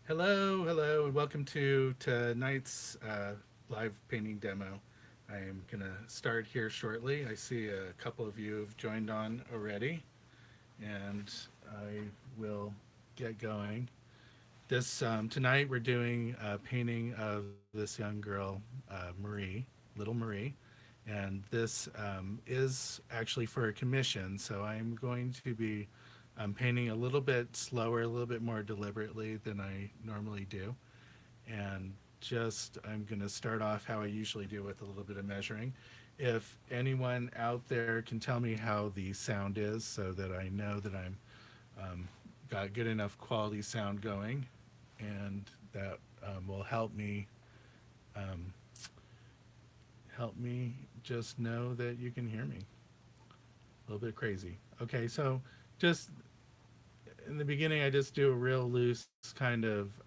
Hello, and welcome to tonight's live painting demo. I am going to start here shortly. I see a couple of you have joined on already, and I will get going. This tonight we're doing a painting of this young girl, Marie, little Marie, and this is actually for a commission. So I'm going to be painting a little bit slower, a little bit more deliberately than I normally do, and just I'm going to start off how I usually do with a little bit of measuring. If anyone out there can tell me how the sound is so that I know that I'm got good enough quality sound going, and that will um, help me just know that you can hear me. A little bit crazy. Okay, so just in the beginning, I just do a real loose kind of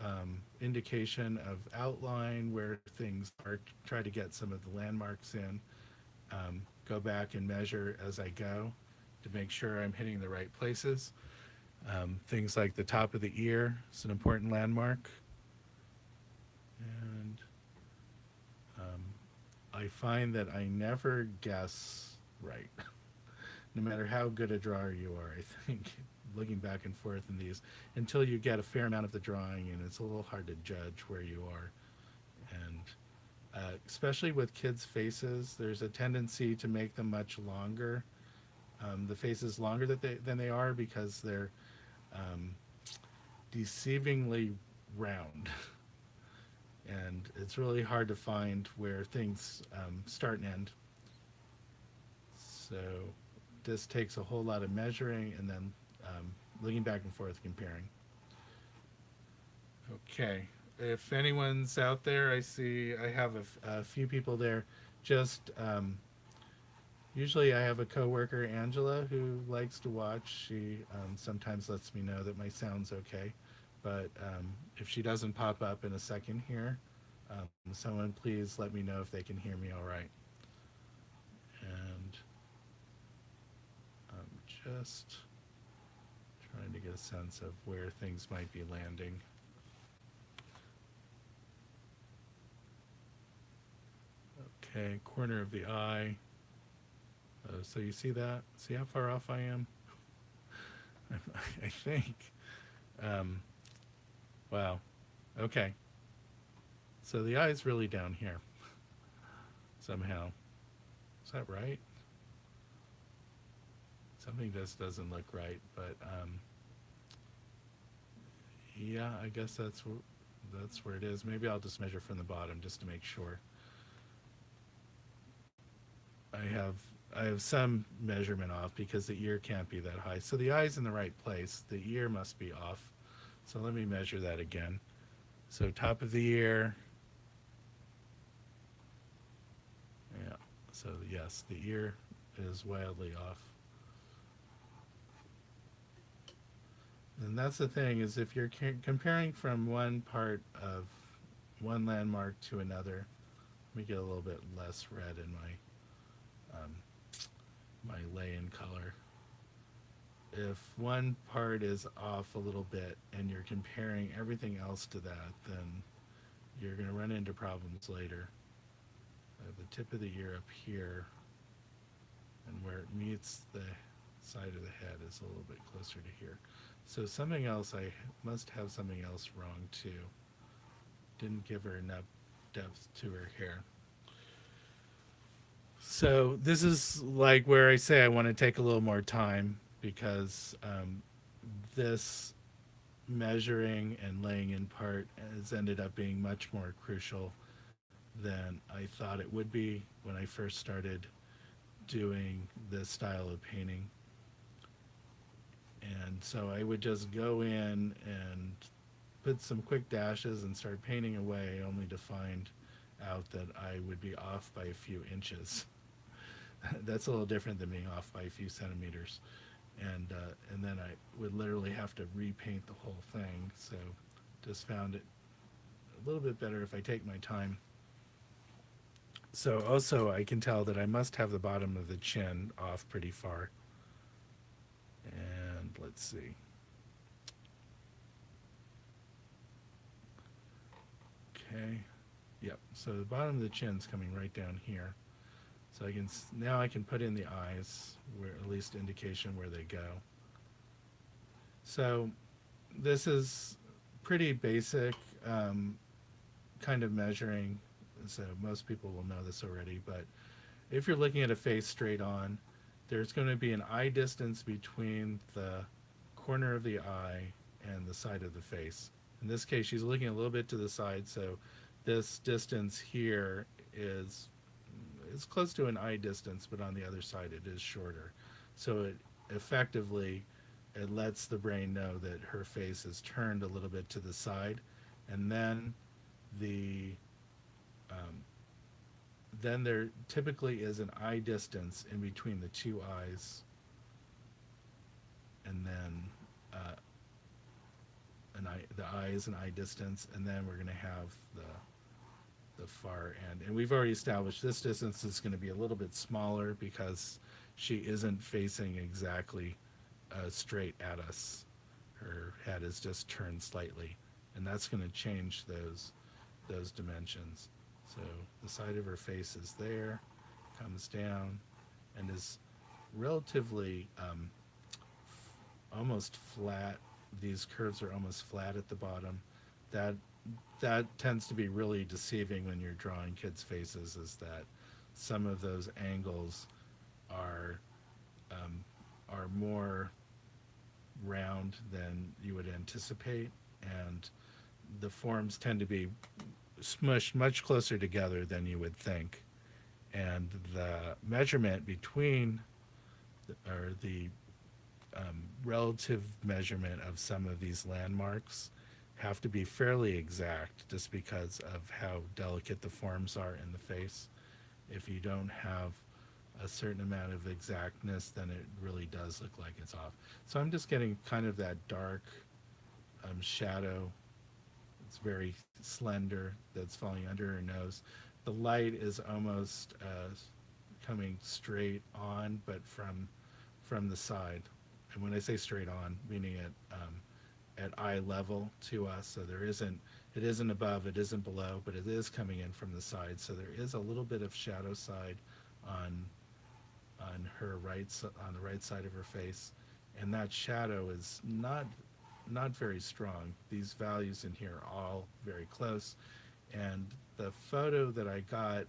indication of outline where things are, try to get some of the landmarks in, go back and measure as I go to make sure I'm hitting the right places. Things like the top of the ear is an important landmark. And I find that I never guess right, no matter how good a drawer you are. I think looking back and forth in these until you get a fair amount of the drawing, and it's a little hard to judge where you are. And especially with kids' faces, there's a tendency to make them much longer. The faces longer than they are because they're um, deceivingly round. And it's really hard to find where things start and end. So this takes a whole lot of measuring and then looking back and forth, comparing. Okay. If anyone's out there, I see I have a few people there. Just usually I have a coworker, Angela, who likes to watch. She sometimes lets me know that my sound's okay. But if she doesn't pop up in a second here, someone please let me know if they can hear me all right. And I'm just trying to get a sense of where things might be landing. Okay, corner of the eye. So you see that? See how far off I am? I think. Um, wow. Okay. So the eye is really down here somehow. Is that right? Something just doesn't look right, but yeah, I guess that's where it is. Maybe I'll just measure from the bottom just to make sure. I have I have some measurement off because the ear can't be that high. So the eye's in the right place. The ear must be off. So let me measure that again. So top of the ear. Yeah. So yes, the ear is wildly off. And that's the thing is if you're comparing from one part of one landmark to another, let me get a little bit less red in um, my lay-in color. If one part is off a little bit and you're comparing everything else to that, then you're going to run into problems later. The tip of the ear up here, and where it meets the side of the head is a little bit closer to here. So something else, I must have something else wrong too. Didn't give her enough depth to her hair. So this is like where I say I want to take a little more time because this measuring and laying in part has ended up being much more crucial than I thought it would be when I first started doing this style of painting. And so I would just go in and put some quick dashes and start painting away, only to find out that I would be off by a few inches. That's a little different than being off by a few centimeters. And then I would literally have to repaint the whole thing. So just found it a little bit better if I take my time. So also I can tell that I must have the bottom of the chin off pretty far. And let's see. Okay. Yep. So the bottom of the chin's coming right down here. So now I can put in the eyes, where at least indication where they go. So this is pretty basic um, kind of measuring. So most people will know this already, but if you're looking at a face straight on, there's going to be an eye distance between the corner of the eye and the side of the face. In this case, she's looking a little bit to the side, so this distance here is close to an eye distance, but on the other side it is shorter. So it effectively it lets the brain know that her face is turned a little bit to the side, and the um, then there typically is an eye distance in between the two eyes, and then the eye is an eye distance, and then we're going to have the far end. And we've already established this distance is going to be a little bit smaller because she isn't facing exactly straight at us. Her head is just turned slightly, and that's going to change those dimensions. So the side of her face is there, comes down, and is relatively almost flat. These curves are almost flat at the bottom. That that tends to be really deceiving when you're drawing kids' faces. Is that some of those angles are um, are more round than you would anticipate, and the forms tend to be smushed much closer together than you would think. And the measurement between, or the relative measurement of some of these landmarks have to be fairly exact just because of how delicate the forms are in the face. If you don't have a certain amount of exactness, then it really does look like it's off. So I'm just getting kind of that dark shadow. It's very slender that's falling under her nose. The light is almost coming straight on, but from the side. And when I say straight on, meaning at eye level to us. So it isn't above, it isn't below, but it is coming in from the side. So there is a little bit of shadow side on on the right side of her face, and that shadow is not very strong. These values in here are all very close, and the photo that I got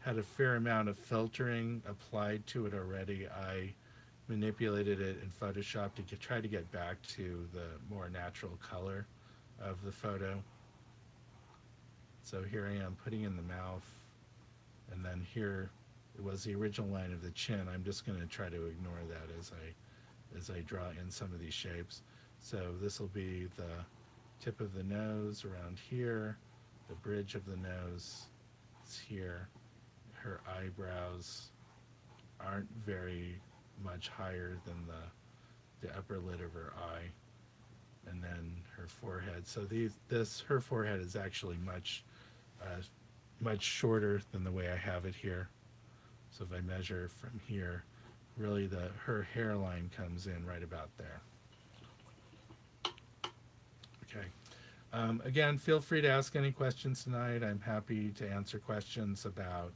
had a fair amount of filtering applied to it already. I manipulated it in Photoshop to try to get back to the more natural color of the photo. So here I am putting in the mouth, and then here it was the original line of the chin. I'm just going to try to ignore that as I draw in some of these shapes. So this will be the tip of the nose around here, the bridge of the nose is here. Her eyebrows aren't very much higher than the upper lid of her eye, and then her forehead. So her forehead is actually much shorter than the way I have it here. So if I measure from here, really her hairline comes in right about there. Okay. Again, feel free to ask any questions tonight. I'm happy to answer questions about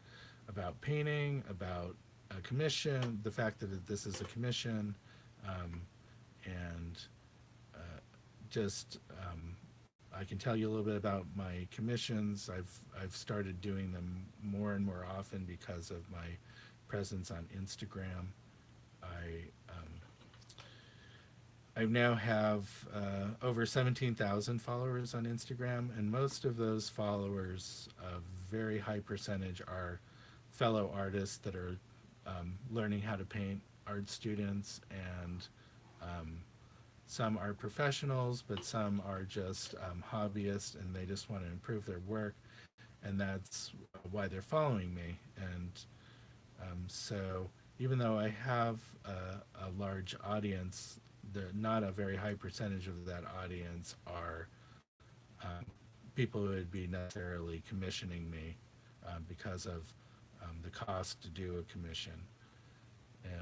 painting, about a commission, the fact that this is a commission, and just I can tell you a little bit about my commissions. I've started doing them more and more often because of my presence on Instagram. I now have over 17,000 followers on Instagram, and most of those followers, a very high percentage, are fellow artists that are learning how to paint, art students, and some are professionals, but some are just hobbyists, and they just want to improve their work, and that's why they're following me. And so even though I have a large audience, not a very high percentage of that audience are people who would be necessarily commissioning me because of the cost to do a commission,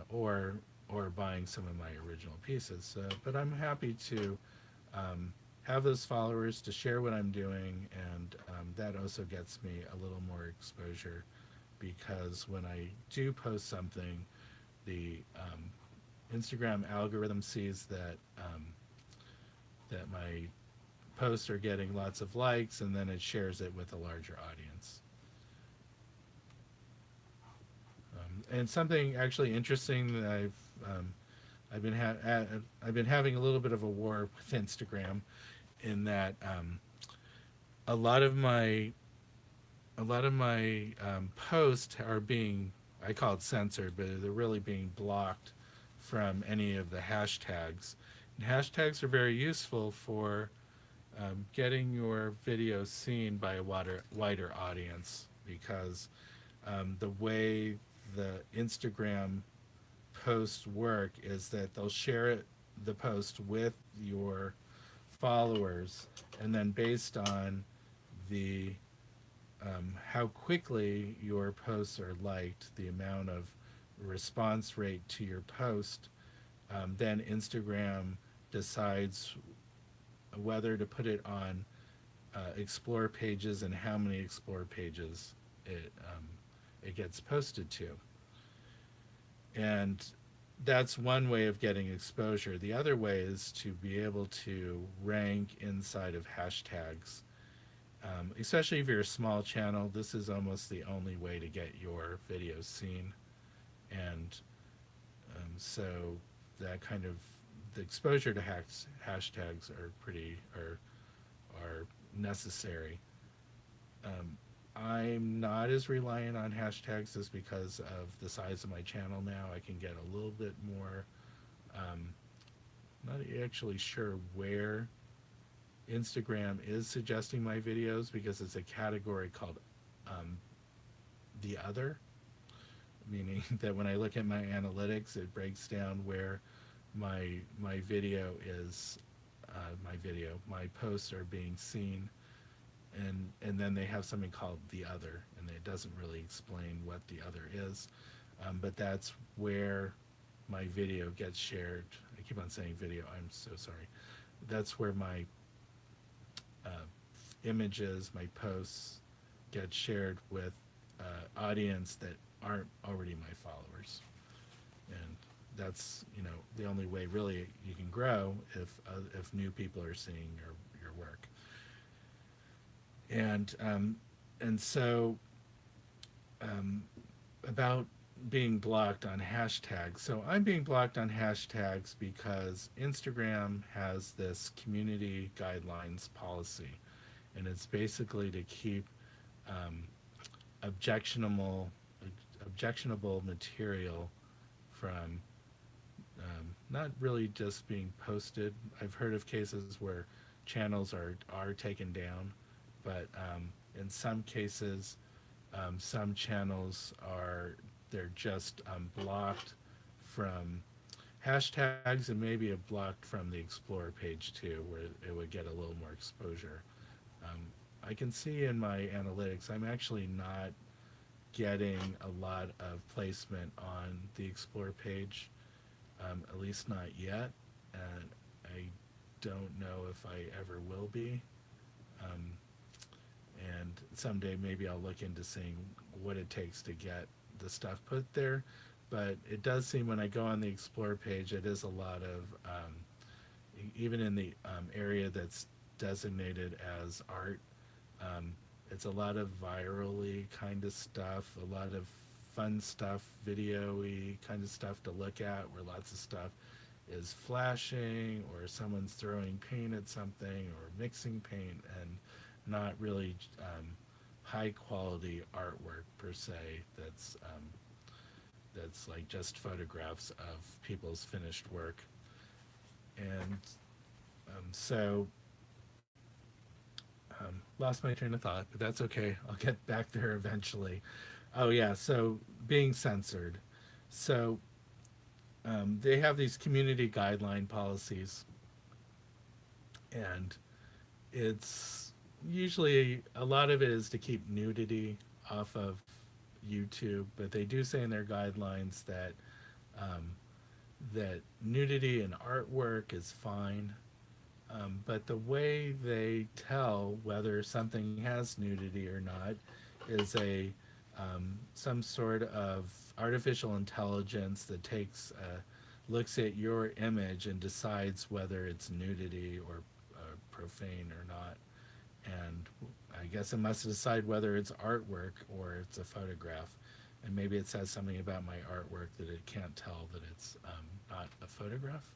or buying some of my original pieces. But I'm happy to have those followers to share what I'm doing, and that also gets me a little more exposure because when I do post something, the Instagram algorithm sees that my posts are getting lots of likes, and then it shares it with a larger audience. And something actually interesting that I've been I've been having a little bit of a war with Instagram in that a lot of my posts are being, I call it censored, but they're really being blocked from any of the hashtags. And hashtags are very useful for getting your video seen by a wider audience because the way the Instagram posts work is that they'll share the post with your followers, and then based on the how quickly your posts are liked, the amount of response rate to your post, then Instagram decides whether to put it on explore pages and how many explore pages it gets posted to. And that's one way of getting exposure. The other way is to be able to rank inside of hashtags. Especially if you're a small channel, this is almost the only way to get your videos seen. And so that kind of the exposure to hashtags are are necessary. I'm not as reliant on hashtags just because of the size of my channel now. I can get a little bit more. Um, Not actually sure where Instagram is suggesting my videos because it's a category called um, the other, meaning that when I look at my analytics, it breaks down where my video is. My posts are being seen, and then they have something called the other, and it doesn't really explain what the other is, but that's where my video gets shared. I keep on saying video. I'm so sorry. That's where my uh, images, my posts get shared with audience that aren't already my followers, and that's the only way really you can grow if new people are seeing your work. And so um, about being blocked on hashtags. So I'm being blocked on hashtags because Instagram has this community guidelines policy, and it's basically to keep um, objectionable objectionable material from not really just being posted. I've heard of cases where channels are taken down, but in some cases, some channels are they're just blocked from hashtags and maybe blocked from the Explore page too, where it would get a little more exposure. Um, I can see in my analytics I'm actually not getting a lot of placement on the Explore page, at least not yet, and I don't know if I ever will be. Um, and someday maybe I'll look into seeing what it takes to get the stuff put there. But it does seem when I go on the Explore page, it is a lot of, even in the area that's designated as art, um, it's a lot of virally kind of stuff, a lot of fun stuff, video-y kind of stuff to look at, where lots of stuff is flashing or someone's throwing paint at something or mixing paint, and not really high quality artwork per se. That's like just photographs of people's finished work. And so lost my train of thought, but that's okay. I'll get back there eventually. Oh yeah, so being censored. So they have these community guideline policies, and it's usually a lot of it is to keep nudity off of YouTube, but they do say in their guidelines um, that nudity in artwork is fine. But the way they tell whether something has nudity or not is some sort of artificial intelligence that looks at your image and decides whether it's nudity or profane or not. And I guess it must decide whether it's artwork or it's a photograph. And maybe it says something about my artwork that it can't tell that it's not a photograph,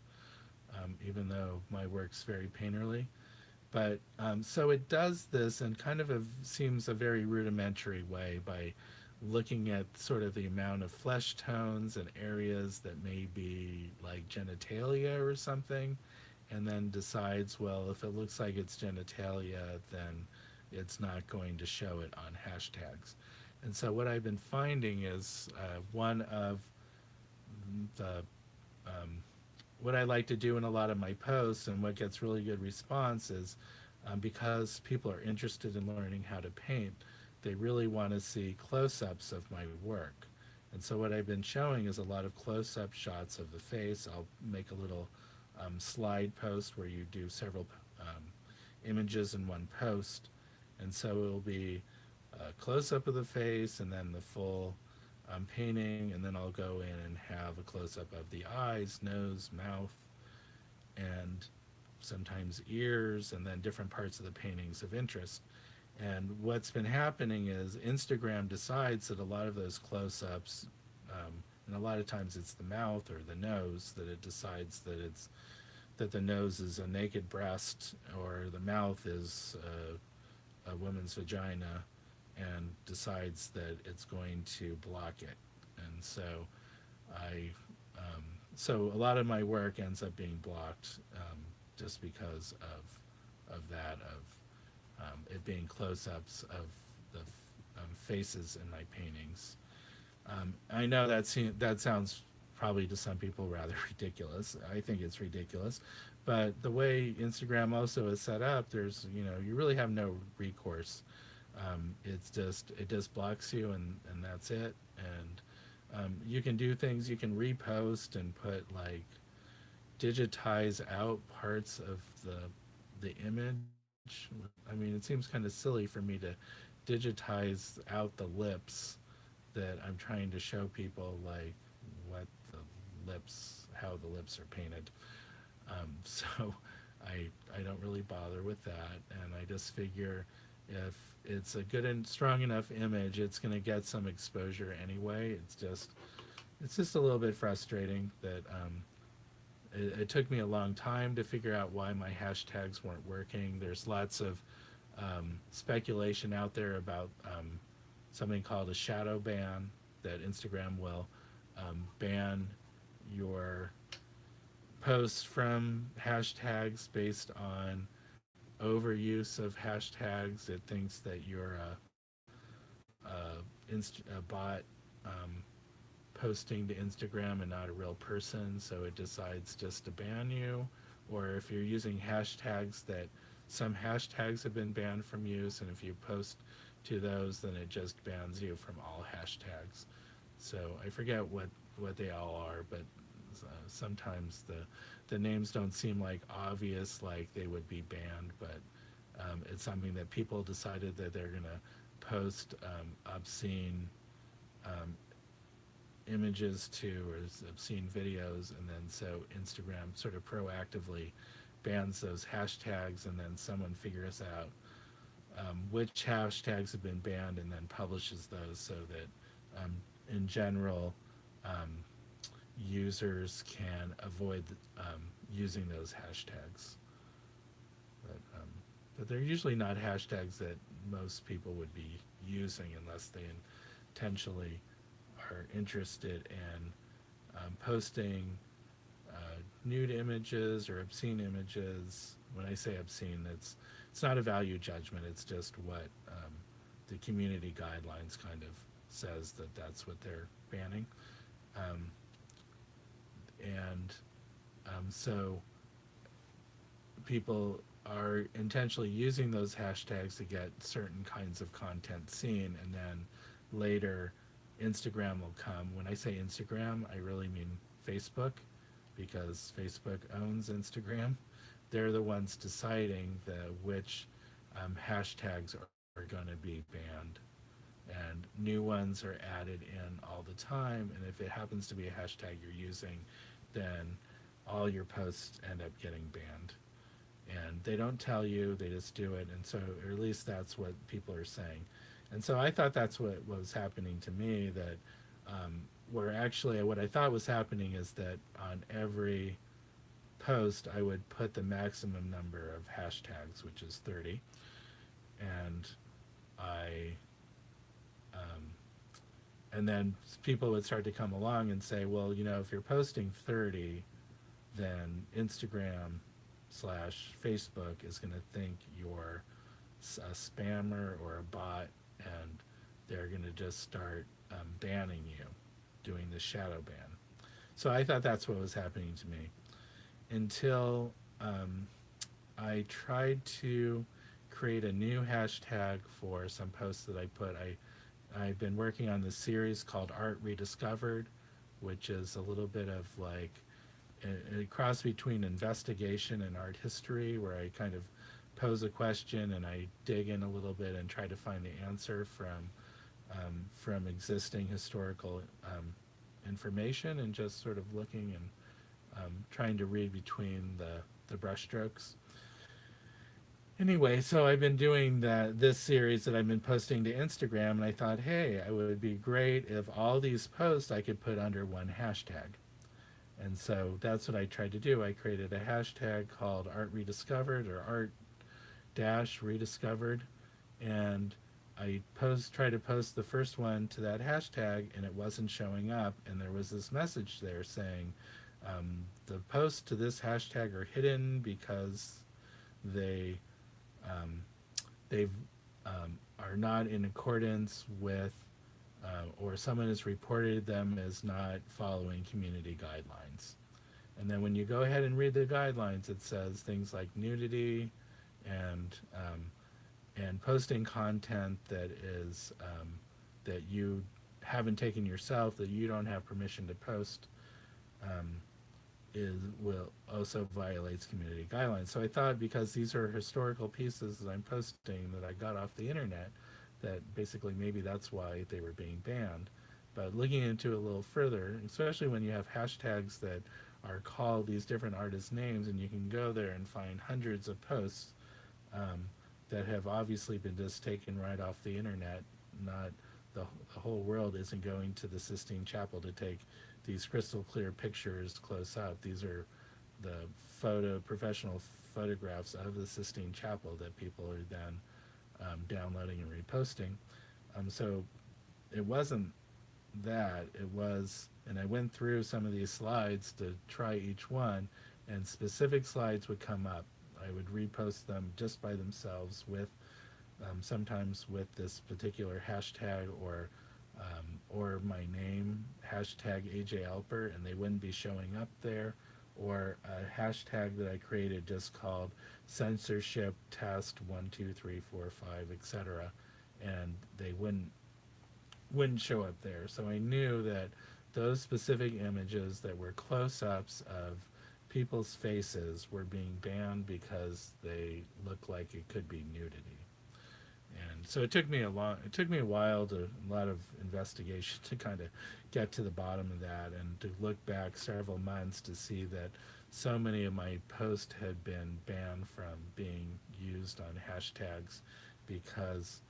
even though my work's very painterly. But so it does this in kind of seems a very rudimentary way by looking at sort of the amount of flesh tones and areas that may be like genitalia or something, and then decides, well, if it looks like it's genitalia, then it's not going to show it on hashtags. And so what I've been finding is one of the um, what I like to do in a lot of my posts and what gets really good response is because people are interested in learning how to paint, they really want to see close ups of my work. And so, what I've been showing is a lot of close up shots of the face. I'll make a little slide post where you do several images in one post. And so, it'll be a close up of the face and then the full painting, and then I'll go in and have a close up of the eyes, nose, mouth, and sometimes ears, and then different parts of the paintings of interest. And what's been happening is Instagram decides that a lot of those close ups, and a lot of times it's the mouth or the nose, that it decides that the nose is a naked breast or the mouth is a woman's vagina, and decides that it's going to block it. And so I, so a lot of my work ends up being blocked just because of that, of it being close-ups of the faces in my paintings. I know that sounds probably to some people rather ridiculous. I think it's ridiculous, but the way Instagram also is set up, there's you really have no recourse. It just blocks you, and that's it. And you can do things. You can repost and put like digitize out parts of the image. I mean, it seems kind of silly for me to digitize out the lips that I'm trying to show people, like what the how the lips are painted. So I don't really bother with that, and I just figure if it's a good and strong enough image, it's going to get some exposure anyway. It's just a little bit frustrating that it took me a long time to figure out why my hashtags weren't working. There's lots of speculation out there about something called a shadow ban, that Instagram will ban your posts from hashtags based on overuse of hashtags. It thinks that you're a bot posting to Instagram and not a real person, so it decides just to ban you. Or if you're using hashtags, that some hashtags have been banned from use, and if you post to those, then it just bans you from all hashtags. So I forget what they all are, but sometimes the names don't seem like obvious, like they would be banned, but it's something that people decided that they're going to post obscene um, images to, or obscene videos, and then so Instagram sort of proactively bans those hashtags, and then someone figures out which hashtags have been banned and then publishes those so that in general um, users can avoid using those hashtags. But they're usually not hashtags that most people would be using unless they intentionally are interested in posting nude images or obscene images. When I say obscene, it's not a value judgment. It's just what the community guidelines kind of says that that's what they're banning, um, and so people are intentionally using those hashtags to get certain kinds of content seen, and then later Instagram will come. When I say Instagram, I really mean Facebook, because Facebook owns Instagram. they're the ones deciding which hashtags are going to be banned, and new ones are added in all the time. And if it happens to be a hashtag you're using, then all your posts end up getting banned. And they don't tell you, they just do it. And so, or at least that's what people are saying. And so I thought that's what was happening to me. That where actually what I thought was happening is that on every post I would put the maximum number of hashtags, which is 30, and I um, and then people would start to come along and say, well, if you're posting 30, then Instagram slash Facebook is going to think you're a spammer or a bot, and they're going to just start banning you, doing the shadow ban. So I thought that's what was happening to me until I tried to create a new hashtag for some posts that I put. I've been working on this series called Art Rediscovered, which is a little bit of like a cross between investigation and art history, where I kind of pose a question and I dig in a little bit and try to find the answer from existing historical information, and just sort of looking and trying to read between the brushstrokes. Anyway, so I've been doing this series that I've been posting to Instagram, and I thought, hey, it would be great if all these posts I could put under one hashtag. And so that's what I tried to do. I created a hashtag called Art Rediscovered, or Art Dash Rediscovered, and I try to post the first one to that hashtag, and it wasn't showing up. And there was this message there saying the posts to this hashtag are hidden because they um, they are not in accordance with, or someone has reported them as not following community guidelines. And then when you go ahead and read the guidelines, it says things like nudity and posting content that is that you haven't taken yourself, that you don't have permission to post, um, is will also violates community guidelines. So I thought, because these are historical pieces that I'm posting that I got off the internet, that basically maybe that's why they were being banned. But looking into it a little further, especially when you have hashtags that are called these different artists' names, and you can go there and find hundreds of posts that have obviously been just taken right off the internet. Not the whole world isn't going to the Sistine Chapel to take these crystal clear pictures close up. These are the professional photographs of the Sistine Chapel that people are then downloading and reposting. So it wasn't that. It was, and I went through some of these slides to try each one, and specific slides would come up. I would repost them just by themselves with sometimes with this particular hashtag, or my name, hashtag AJ Alper, and they wouldn't be showing up there, or a hashtag that I created just called censorship test 1 2 3 4 5, etc., and they wouldn't show up there. So I knew that those specific images that were close-ups of people's faces were being banned because they look like it could be nudity. And so it took me a while, a lot of investigation to kind of get to the bottom of that, and to look back several months to see that so many of my posts had been banned from being used on hashtags because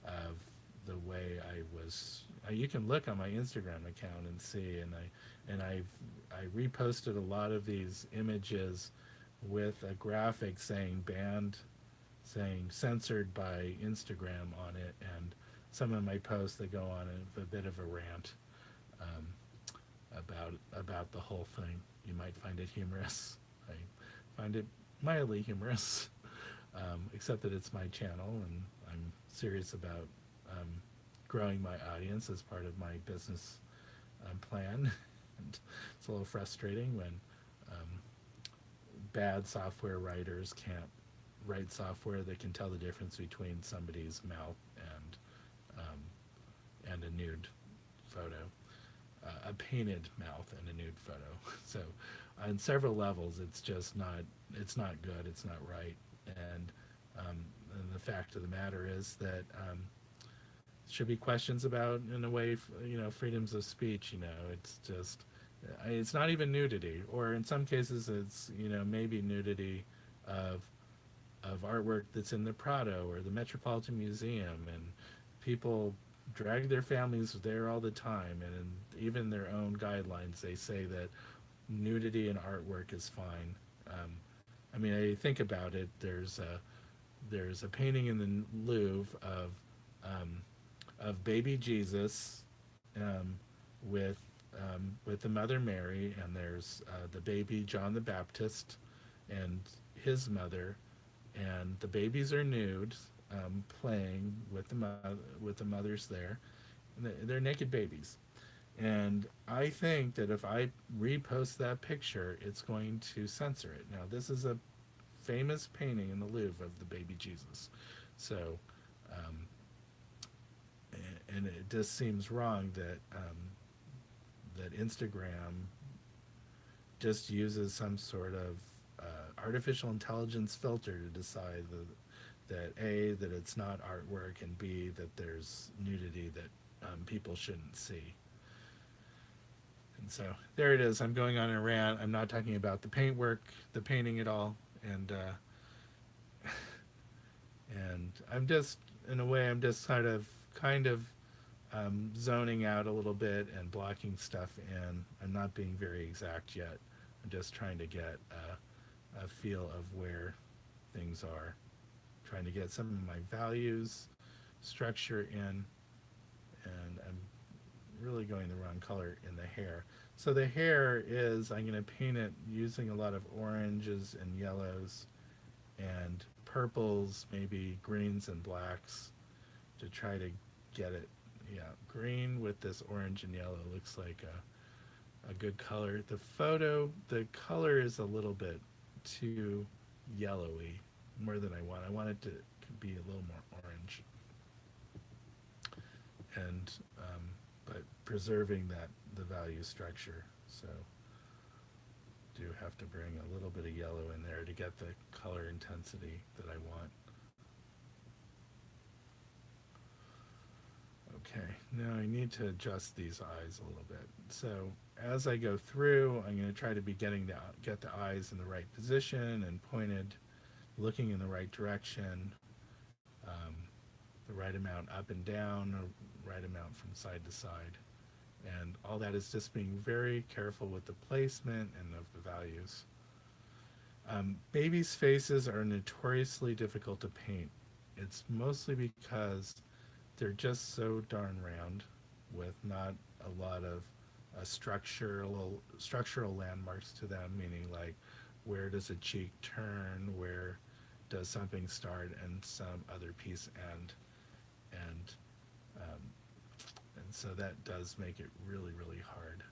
of the way I was. You can look on my Instagram account and see, and I reposted a lot of these images with a graphic saying banned, saying censored by Instagram on it, and some of my posts that go on a bit of a rant um, about the whole thing. You might find it humorous. I find it mildly humorous, except that it's my channel, and I'm serious about um, growing my audience as part of my business plan. And it's a little frustrating when um, bad software writers can't write software that can tell the difference between somebody's mouth and a nude photo, a painted mouth and a nude photo. So on several levels, it's just not, it's not good, it's not right. And, and the fact of the matter is that should be questions about, in a way, freedoms of speech. It's just, it's not even nudity, or in some cases it's, maybe nudity of artwork that's in the Prado or the Metropolitan Museum, and people drag their families there all the time, and in even their own guidelines they say that nudity in artwork is fine. um, I mean, I think about it. There's a painting in the Louvre um, of baby Jesus, um, with the Mother Mary, and there's the baby John the Baptist and his mother, and the babies are nude, playing with the mothers there, and they're naked babies. And I think that if I repost that picture, it's going to censor it. Now, this is a famous painting in the Louvre of the baby Jesus, so um, and it just seems wrong that that Instagram just uses some sort of artificial intelligence filter to decide that A, that it's not artwork, and B, that there's nudity that people shouldn't see. And so there it is. I'm going on a rant. I'm not talking about the paintwork, the painting at all, and I'm just, in a way, I'm just kind of zoning out a little bit and blocking stuff in. I'm not being very exact yet. I'm just trying to get a feel of where things are, trying to get some of my values structure in, and I'm really going the wrong color in the hair. So the hair is, I'm going to paint it using a lot of oranges and yellows and purples, maybe greens and blacks, to try to get it. Yeah, green with this orange and yellow looks like a good color. The photo, the color is a little bit too yellowy, more than I want. I want it to be a little more orange, and but preserving that, the value structure. So do have to bring a little bit of yellow in there to get the color intensity that I want. Okay, now I need to adjust these eyes a little bit. So as I go through, I'm going to try to be get the eyes in the right position and pointed, looking in the right direction, um, the right amount up and down, or right amount from side to side. And all that is just being very careful with the placement and of the values. Babies' faces are notoriously difficult to paint. It's mostly because they're just so darn round, with not a lot of structural landmarks to them, meaning like, where does a cheek turn, where does something start and some other piece end, and um, and so that does make it really, really hard.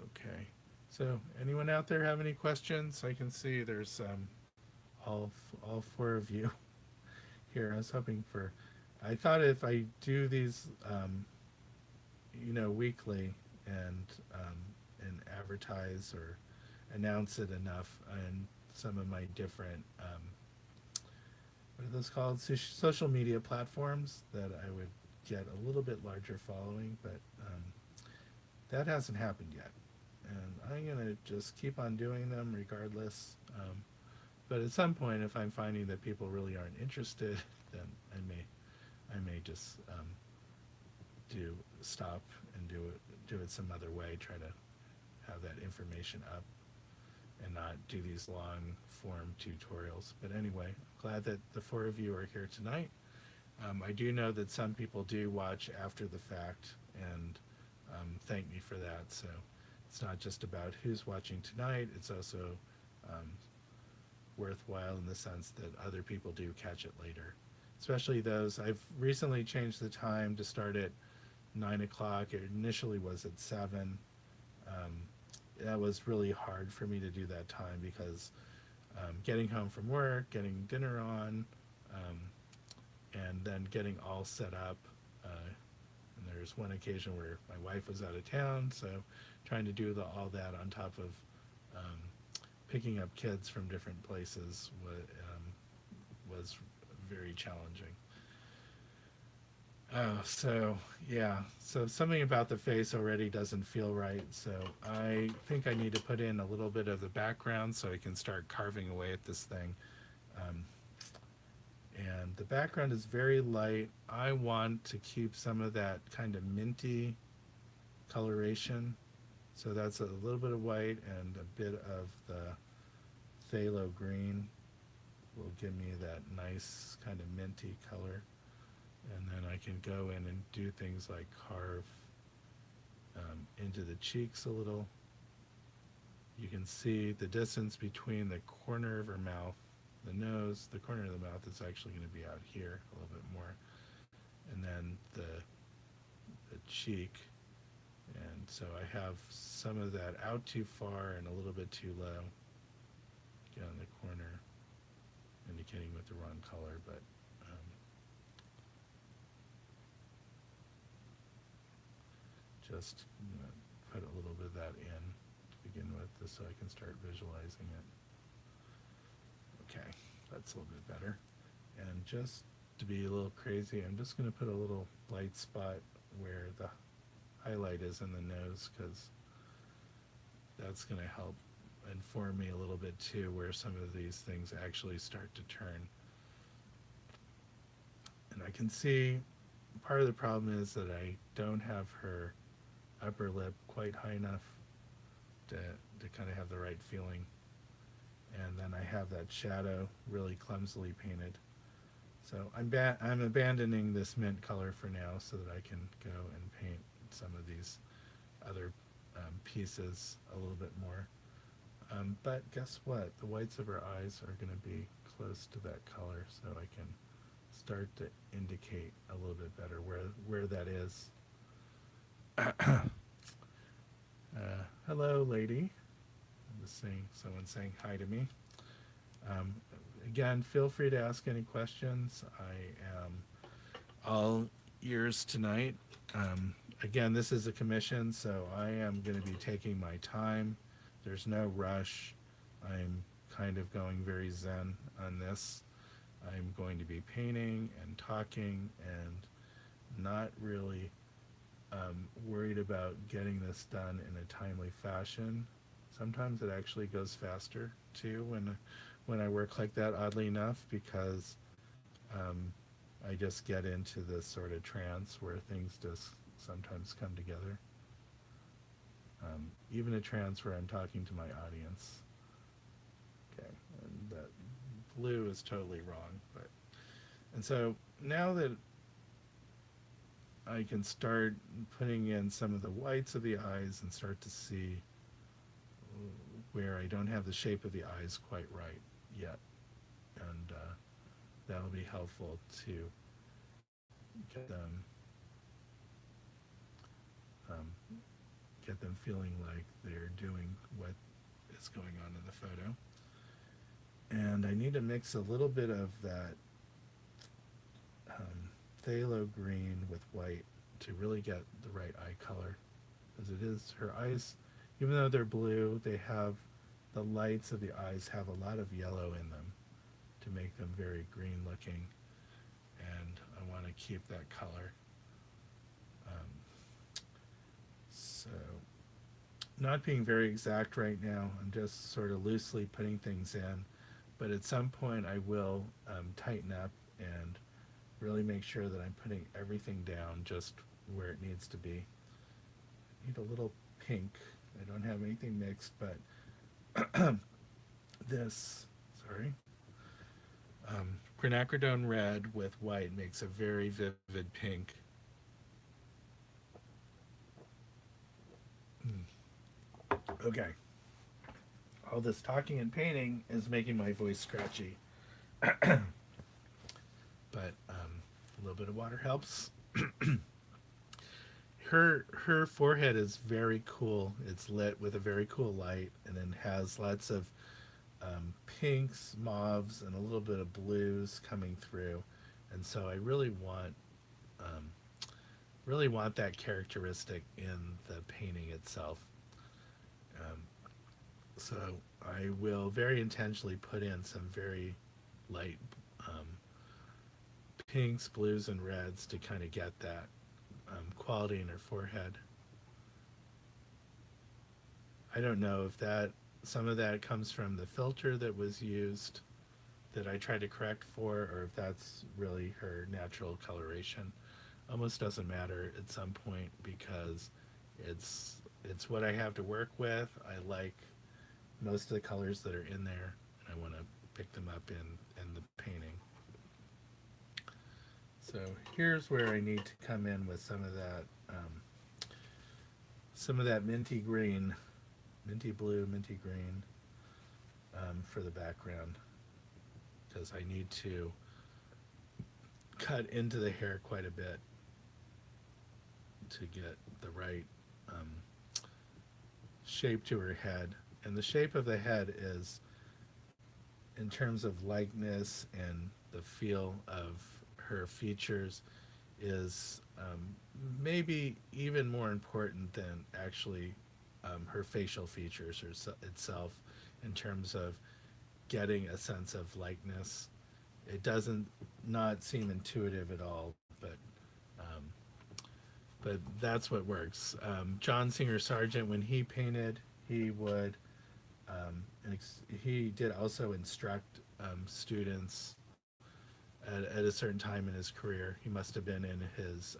Okay, so anyone out there have any questions? I can see there's all four of you here. I was hoping for, I thought if I do these, weekly, and advertise or announce it enough in some of my different, what are those called? Social media platforms, that I would get a little bit larger following, but that hasn't happened yet. And I'm gonna just keep on doing them regardless. But at some point, if I'm finding that people really aren't interested, then I may just do stop and do it some other way. Try to have that information up and not do these long form tutorials. But anyway, I'm glad that the four of you are here tonight. I do know that some people do watch after the fact, and thank me for that. So it's not just about who's watching tonight, it's also um, worthwhile in the sense that other people do catch it later. Especially those, I've recently changed the time to start at 9 o'clock. It initially was at 7. Um, that was really hard for me to do that time because getting home from work, getting dinner on, and then getting all set up, and there's one occasion where my wife was out of town, so trying to do all that on top of um, picking up kids from different places was very challenging. So yeah, so something about the face already doesn't feel right. So I think I need to put in a little bit of the background so I can start carving away at this thing. Um, and the background is very light. I want to keep some of that kind of minty coloration. So that's a little bit of white and a bit of the phthalo green will give me that nice kind of minty color. And then I can go in and do things like carve into the cheeks a little. You can see the distance between the corner of her mouth, the nose, the corner of the mouth is actually going to be out here a little bit more. And then the cheek. And so I have some of that out too far and a little bit too low. Get on the corner, indicating with the wrong color, but just put a little bit of that in to begin with, just so I can start visualizing it. Okay, that's a little bit better. And just to be a little crazy, I'm just going to put a little light spot where the highlight is in the nose, because that's going to help inform me a little bit too where some of these things actually start to turn. And I can see part of the problem is that I don't have her upper lip quite high enough to kind of have the right feeling. And then I have that shadow really clumsily painted. So I'm abandoning this mint color for now so that I can go and paint some of these other pieces a little bit more. But guess what? The whites of her eyes are going to be close to that color, so I can start to indicate a little bit better where that is. Hello, lady. I'm just saying, someone saying hi to me. Um, Again, feel free to ask any questions. I am all ears tonight. Again, this is a commission, so I am going to be taking my time. There's no rush. I'm kind of going very zen on this. I'm going to be painting and talking and not really worried about getting this done in a timely fashion. Sometimes it actually goes faster too when I work like that, oddly enough, because I just get into this sort of trance where things just sometimes come together. Even a trance where I'm talking to my audience. Okay, and that blue is totally wrong, but and so now that I can start putting in some of the whites of the eyes and start to see where I don't have the shape of the eyes quite right yet, and that'll be helpful to um, get them feeling like they're doing what is going on in the photo. And I need to mix a little bit of that phthalo green with white to really get the right eye color, because it is her eyes, even though they're blue, they have the lights of the eyes have a lot of yellow in them to make them very green looking, and I want to keep that color. So not being very exact right now, I'm just sort of loosely putting things in, but at some point I will tighten up and really make sure that I'm putting everything down just where it needs to be. I need a little pink. I don't have anything mixed, but this, sorry, quinacridone red with white makes a very vivid pink. Okay. All this talking and painting is making my voice scratchy. But a little bit of water helps. Her forehead is very cool. It's lit with a very cool light, and then has lots of pinks, mauves, and a little bit of blues coming through. And so I really want really want that characteristic in the painting itself. Um, so I will very intentionally put in some very light um, pinks, blues, and reds to kind of get that quality in her forehead. I don't know if that some of that comes from the filter that was used that I tried to correct for, or if that's really her natural coloration. Almost doesn't matter at some point because it's what I have to work with. I like most of the colors that are in there, and I want to pick them up in the painting. So here's where I need to come in with some of that minty green, minty blue, minty green for the background because I need to cut into the hair quite a bit to get the right um, shape to her head. And the shape of the head is, in terms of likeness and the feel of her features, is maybe even more important than actually her facial features itself in terms of getting a sense of likeness. It doesn't not seem intuitive at all, um, but that's what works. John Singer Sargent, when he painted, he would he did also instruct students at a certain time in his career. He must have been in his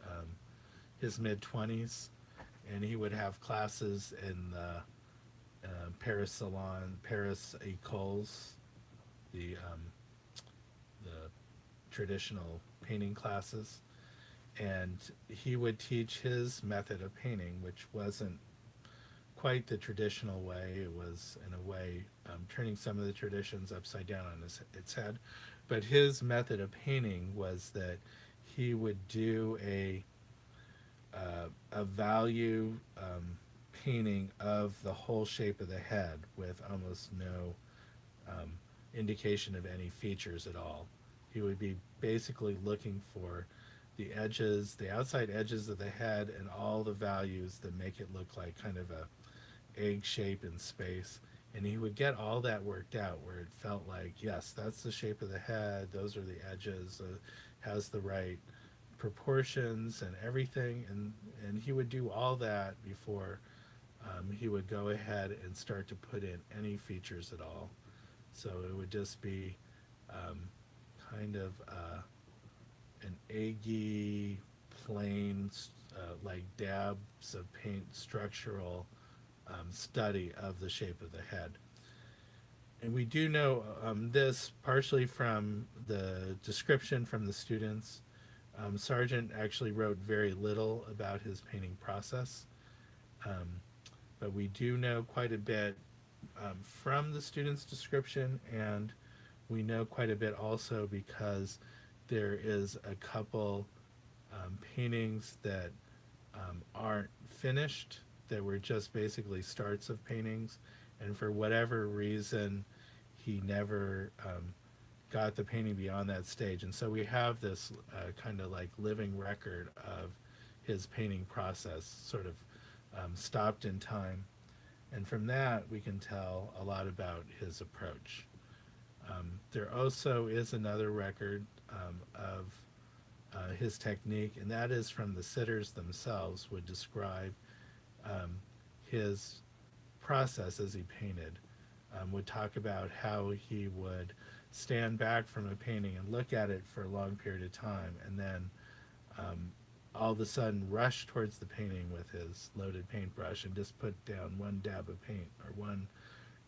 mid 20s, and he would have classes in the Paris Salon, Paris Écoles, the the traditional painting classes, and he would teach his method of painting, which wasn't quite the traditional way. It was, in a way, turning some of the traditions upside down on its head. But his method of painting was that he would do a value painting of the whole shape of the head with almost no um, indication of any features at all. He would be basically looking for the edges, the outside edges of the head, and all the values that make it look like kind of a egg shape in space. And he would get all that worked out where it felt like, yes, that's the shape of the head, those are the edges, has the right proportions and everything. And he would do all that before he would go ahead and start to put in any features at all. So it would just be um, kind of an eggy, plain, like dabs of paint structural study of the shape of the head. And we do know this partially from the description from the students. Sargent actually wrote very little about his painting process, um, but we do know quite a bit from the student's description, and we know quite a bit also because there is a couple paintings that aren't finished, that were just basically starts of paintings, and for whatever reason, he never got the painting beyond that stage. And so we have this kind of like living record of his painting process, sort of stopped in time. And from that, we can tell a lot about his approach. There also is another record of his technique, and that is from the sitters themselves, would describe um, his process as he painted. Would talk about how he would stand back from a painting and look at it for a long period of time, and then um, all of a sudden rush towards the painting with his loaded paintbrush and just put down one dab of paint or one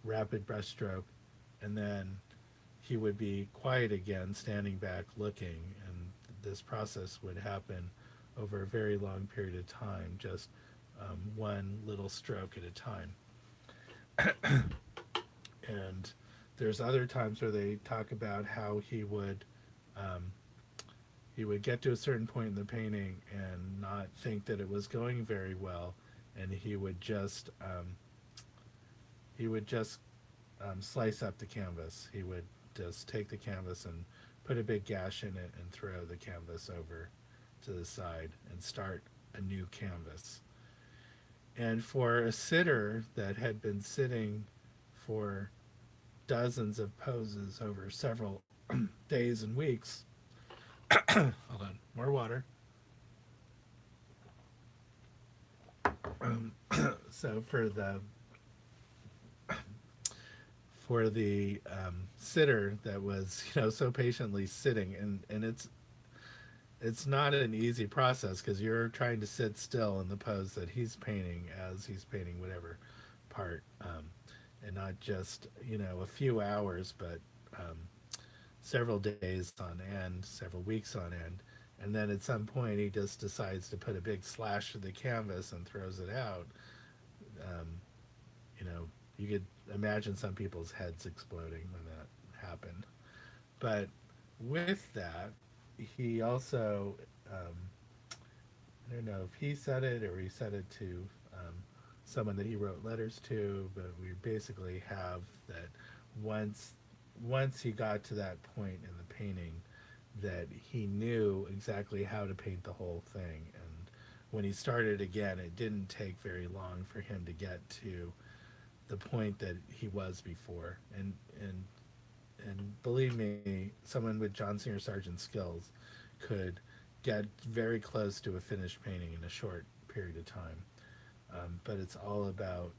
rapid brush stroke, and then he would be quiet again, standing back looking, and this process would happen over a very long period of time, just one little stroke at a time. And there's other times where they talk about how um, he would get to a certain point in the painting and not think that it was going very well, and he would just slice up the canvas. He would just take the canvas and put a big gash in it and throw the canvas over to the side and start. a new canvas. And for a sitter that had been sitting for dozens of poses over several days and weeks, hold on, more water. So for the sitter that was so patiently sitting, and it's not an easy process because you're trying to sit still in the pose that he's painting as he's painting whatever part, and not just a few hours, but um, several days on end, several weeks on end. And then at some point, he just decides to put a big slash to the canvas and throws it out. Um, you know, you could imagine some people's heads exploding when that happened. But with that, he also, I don't know if he said it or he said it to someone that he wrote letters to, but we basically have that once once he got to that point in the painting, that he knew exactly how to paint the whole thing. And when he started again, it didn't take very long for him to get to the point that he was before. And believe me, someone with John Singer Sargent skills could get very close to a finished painting in a short period of time. But it's all about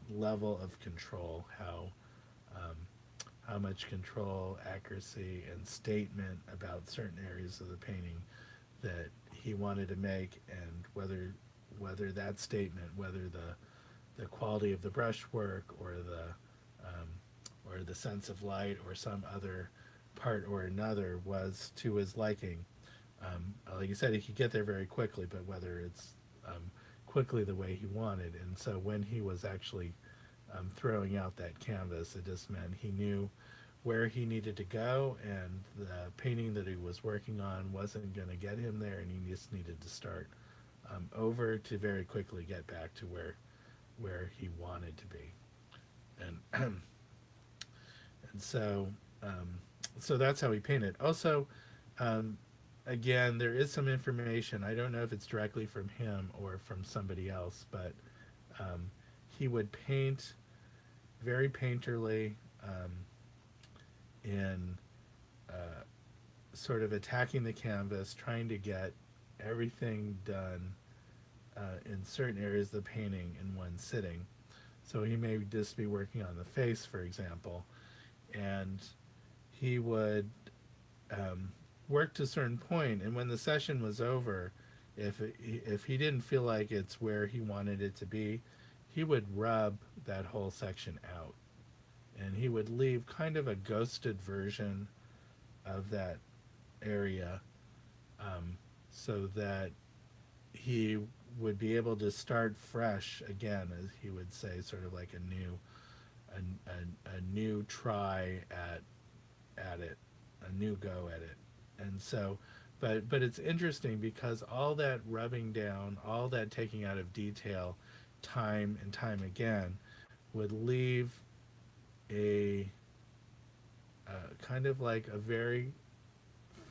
level of control, um, how much control, accuracy, and statement about certain areas of the painting that he wanted to make, and whether that statement, whether the quality of the brushwork um, or the sense of light or some other part or another was to his liking. Like you said, he could get there very quickly, but whether it's quickly the way he wanted. And so when he was actually throwing out that canvas, it just meant he knew where he needed to go, and the painting that he was working on wasn't going to get him there, and he just needed to start over to very quickly get back to where he wanted to be. And and so that's how he painted. Also, um, again, there is some information. I don't know if it's directly from him or from somebody else, but um, he would paint very painterly, in uh, sort of attacking the canvas, trying to get everything done in certain areas of the painting in one sitting. So he may just be working on the face, for example, and he would um, work to a certain point, and when the session was over, if he didn't feel like it's where he wanted it to be, he would rub that whole section out, and he would leave kind of a ghosted version of that area, um, so that he would be able to start fresh again, as he would say, sort of like a new try at it, a new go at it. And so, but it's interesting because all that rubbing down, all that taking out of detail, time and time again, would leave a kind of like a very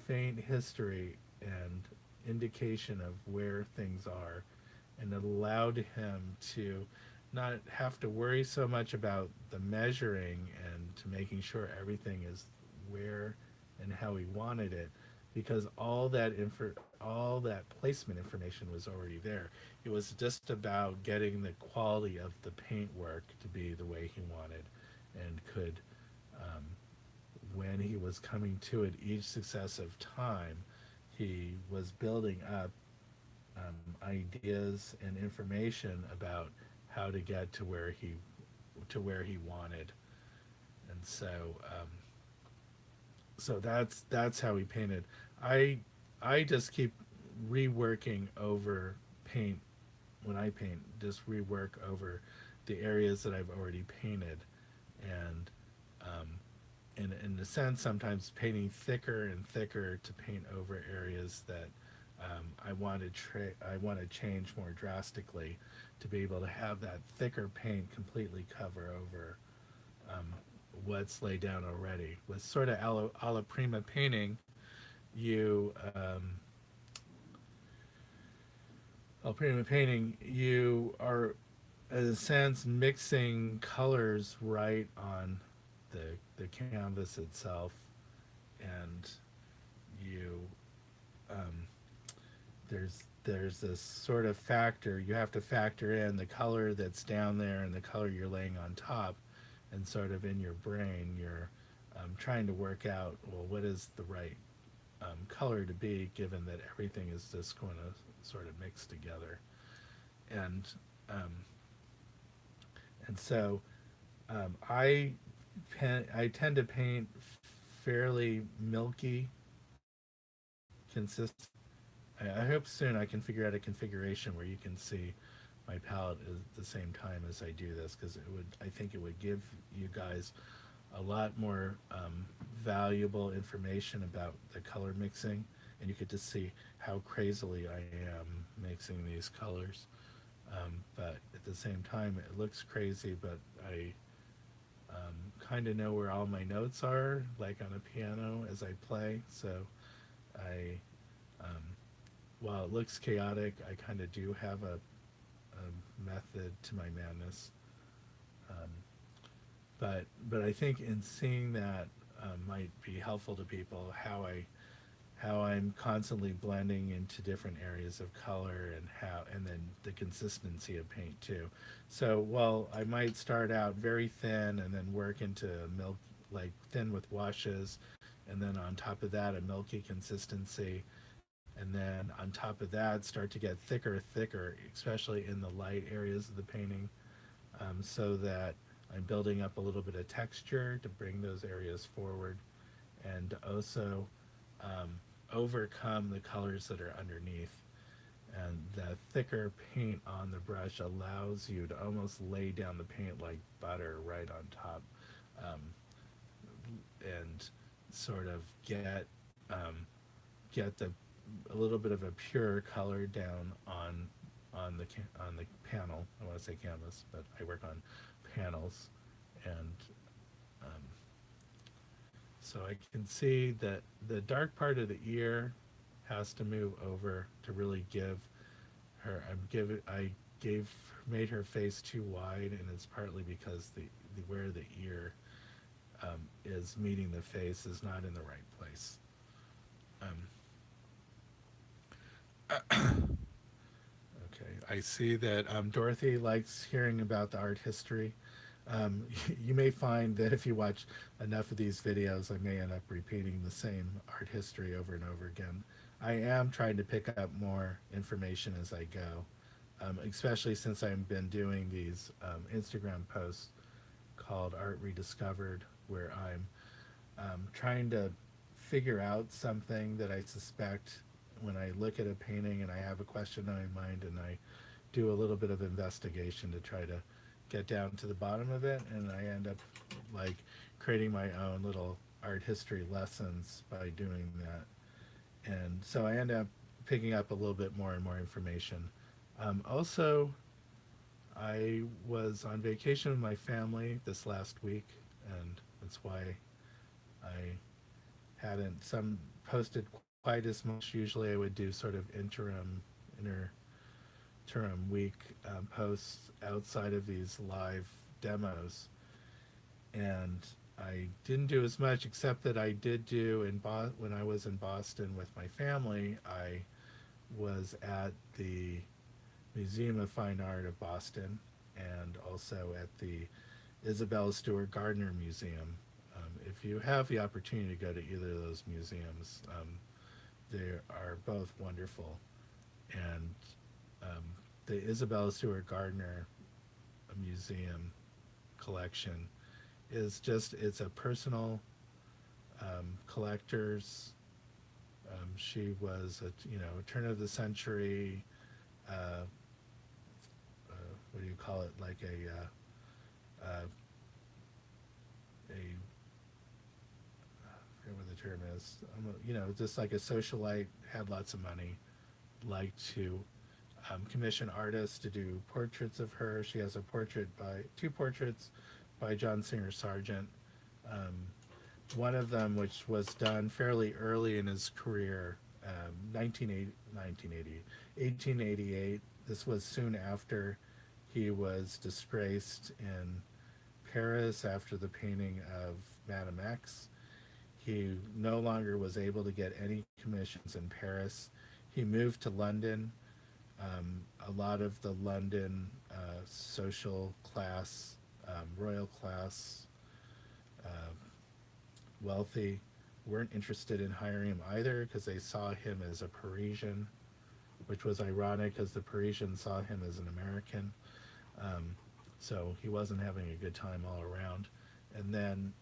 faint history and indication of where things are, and it allowed him to not have to worry so much about the measuring and to making sure everything is where and how he wanted it, because all that placement information was already there. It was just about getting the quality of the paintwork to be the way he wanted, and could, um, when he was coming to it each successive time, he was building up ideas and information about how to get to where he wanted. And so that's how he painted. I I just keep reworking over paint when I paint, just rework over the areas that I've already painted, and um, in a sense, sometimes painting thicker and thicker to paint over areas that I want to change more drastically, to be able to have that thicker paint completely cover over um, what's laid down already. With sort of alla prima painting, you While prima painting, you are, in a sense, mixing colors right on the canvas itself, and you um, there's this sort of factor you have to factor in the color that's down there and the color you're laying on top, and sort of in your brain you're trying to work out, well, what is the right color to be, given that everything is just going to sort of mix together. And um, and so I tend to paint fairly milky, consistent. I hope soon I can figure out a configuration where you can see my palette at the same time as I do this, because I think it would give you guys a lot more valuable information about the color mixing, and you could just see how crazily I am mixing these colors. But at the same time, it looks crazy, but I kind of know where all my notes are, like on a piano as I play. So I, um, while it looks chaotic, I kind of do have a method to my madness. Um, but I think in seeing that might be helpful to people, how I'm constantly blending into different areas of color, and then the consistency of paint too. So while I might start out very thin and then work into milk, like thin with washes, and then on top of that a milky consistency, and then on top of that start to get thicker, especially in the light areas of the painting, so that I'm building up a little bit of texture to bring those areas forward, and also um, overcome the colors that are underneath. And the thicker paint on the brush allows you to almost lay down the paint like butter right on top, um, and sort of get a little bit of a pure color down on the panel. I want to say canvas, but I work on panels, and um, so I can see that the dark part of the ear has to move over to really give her. I gave made her face too wide, and it's partly because the where the ear is meeting the face is not in the right place. Um, okay, I see that Dorothy likes hearing about the art history. You may find that if you watch enough of these videos, I may end up repeating the same art history over and over again. I am trying to pick up more information as I go, especially since I've been doing these Instagram posts called Art Rediscovered, where I'm trying to figure out something that I suspect when I look at a painting and I have a question in my mind, and I do a little bit of investigation to try to get down to the bottom of it, and I end up like creating my own little art history lessons by doing that. And so I end up picking up a little bit more and more information. Also, I was on vacation with my family this last week, and that's why I hadn't some posted quite as much. Usually, I would do sort of interim week posts outside of these live demos, and I didn't do as much, except that I did do when I was in Boston with my family. I was at the Museum of Fine Art of Boston, and also at the Isabella Stewart Gardner Museum. If you have the opportunity to go to either of those museums, they are both wonderful. And um, the Isabella Stewart Gardner Museum collection is it's a personal collector's. She was turn of the century. Uh, what do you call it? Like a I forget what the term is. Just like a socialite, had lots of money, liked to commission artists to do portraits of her. She has two portraits by John Singer Sargent. Um, One of them, which was done fairly early in his career, 1888. this was soon after he was disgraced in Paris after the painting of Madame X. He no longer was able to get any commissions in Paris. He moved to London. A lot of the London social class, royal class, uh, wealthy, weren't interested in hiring him either because they saw him as a Parisian, which was ironic because the Parisians saw him as an American. Um, so he wasn't having a good time all around. And then,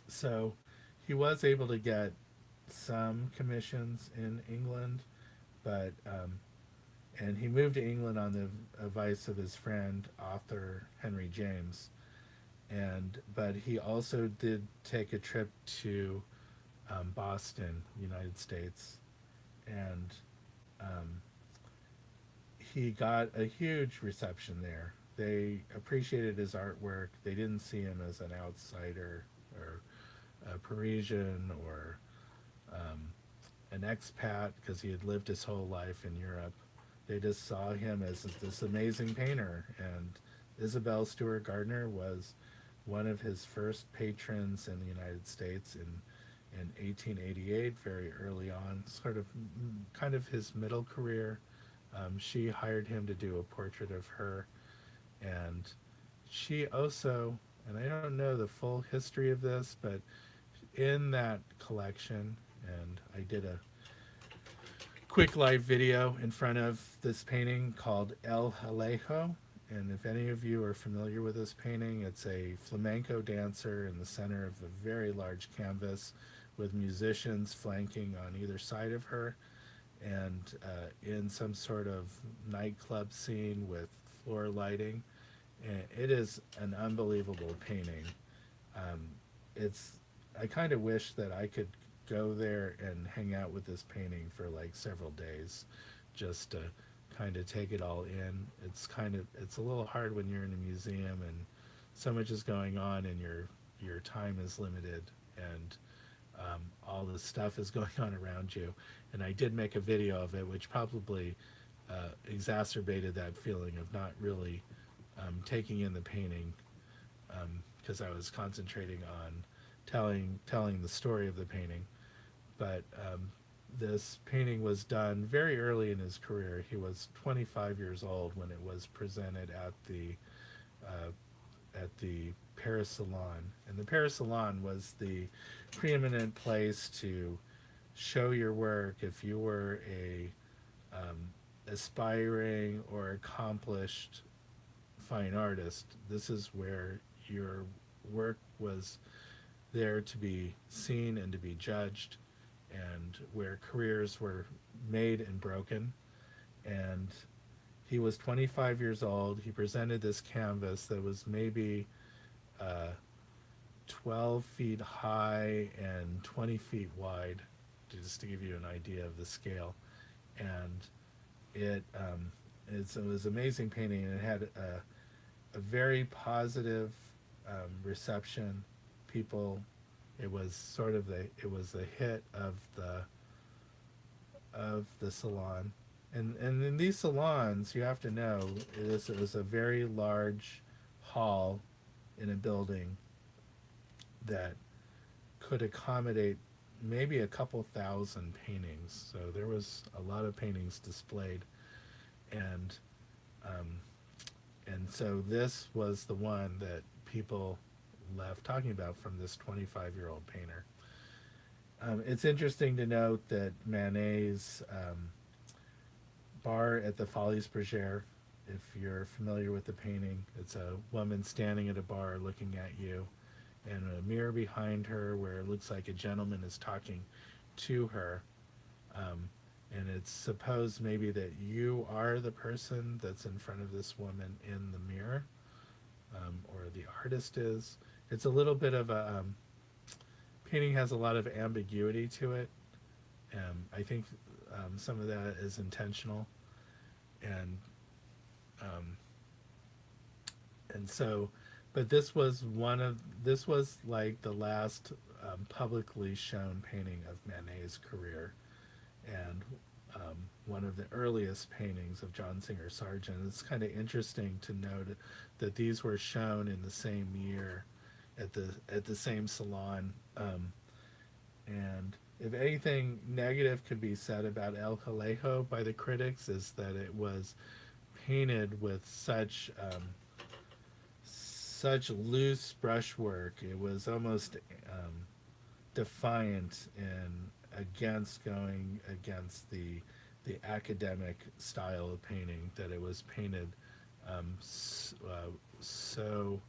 so he was able to get some commissions in England, but and he moved to England on the advice of his friend author Henry James, and but he also did take a trip to Boston, United States, and um, he got a huge reception there. They appreciated his artwork. They didn't see him as an outsider or a Parisian or um, an expat because he had lived his whole life in Europe. They just saw him as this amazing painter. And Isabel Stewart Gardner was one of his first patrons in the United States in 1888, very early on, sort of kind of his middle career. She hired him to do a portrait of her, and she also, and I don't know the full history of this, but in that collection, and I did a quick live video in front of this painting called El Alejo. And if any of you are familiar with this painting, it's a flamenco dancer in the center of a very large canvas with musicians flanking on either side of her, and in some sort of nightclub scene with floor lighting. And it is an unbelievable painting. Um, it's I kind of wish that I could go there and hang out with this painting for like several days, just to kind of take it all in. It's a little hard when you're in a museum and so much is going on and your time is limited, and all this stuff is going on around you. And I did make a video of it, which probably exacerbated that feeling of not really taking in the painting, because I was concentrating on telling the story of the painting. But this painting was done very early in his career. He was 25 years old when it was presented uh, at the Paris Salon, and the Paris Salon was the preeminent place to show your work if you were a aspiring or accomplished fine artist. This is where your work was there to be seen and to be judged, and where careers were made and broken. And he was 25 years old. He presented this canvas that was maybe uh, 12 feet high and 20 feet wide, just to give you an idea of the scale. And it was an amazing painting, and it had a very positive reception. People, it was the hit of the salon, and in these salons, you have to know it was a very large hall in a building that could accommodate maybe a couple thousand paintings. So there was a lot of paintings displayed, and um, and so this was the one that people left talking about from this 25-year-old painter. It's interesting to note that Manet's bar at the Folies Bergère, if you're familiar with the painting, it's a woman standing at a bar looking at you, and a mirror behind her where it looks like a gentleman is talking to her. Um, and it's supposed maybe that you are the person that's in front of this woman in the mirror, or the artist is. It's a little bit of a painting has a lot of ambiguity to it. I think some of that is intentional, and um, and so, but this was like the last publicly shown painting of Manet's career, and one of the earliest paintings of John Singer Sargent. It's kind of interesting to note that these were shown in the same year at the same salon. And if anything negative could be said about El Calejo by the critics, is that it was painted with such loose brushwork. It was almost defiant and against going against the academic style of painting, that it was painted so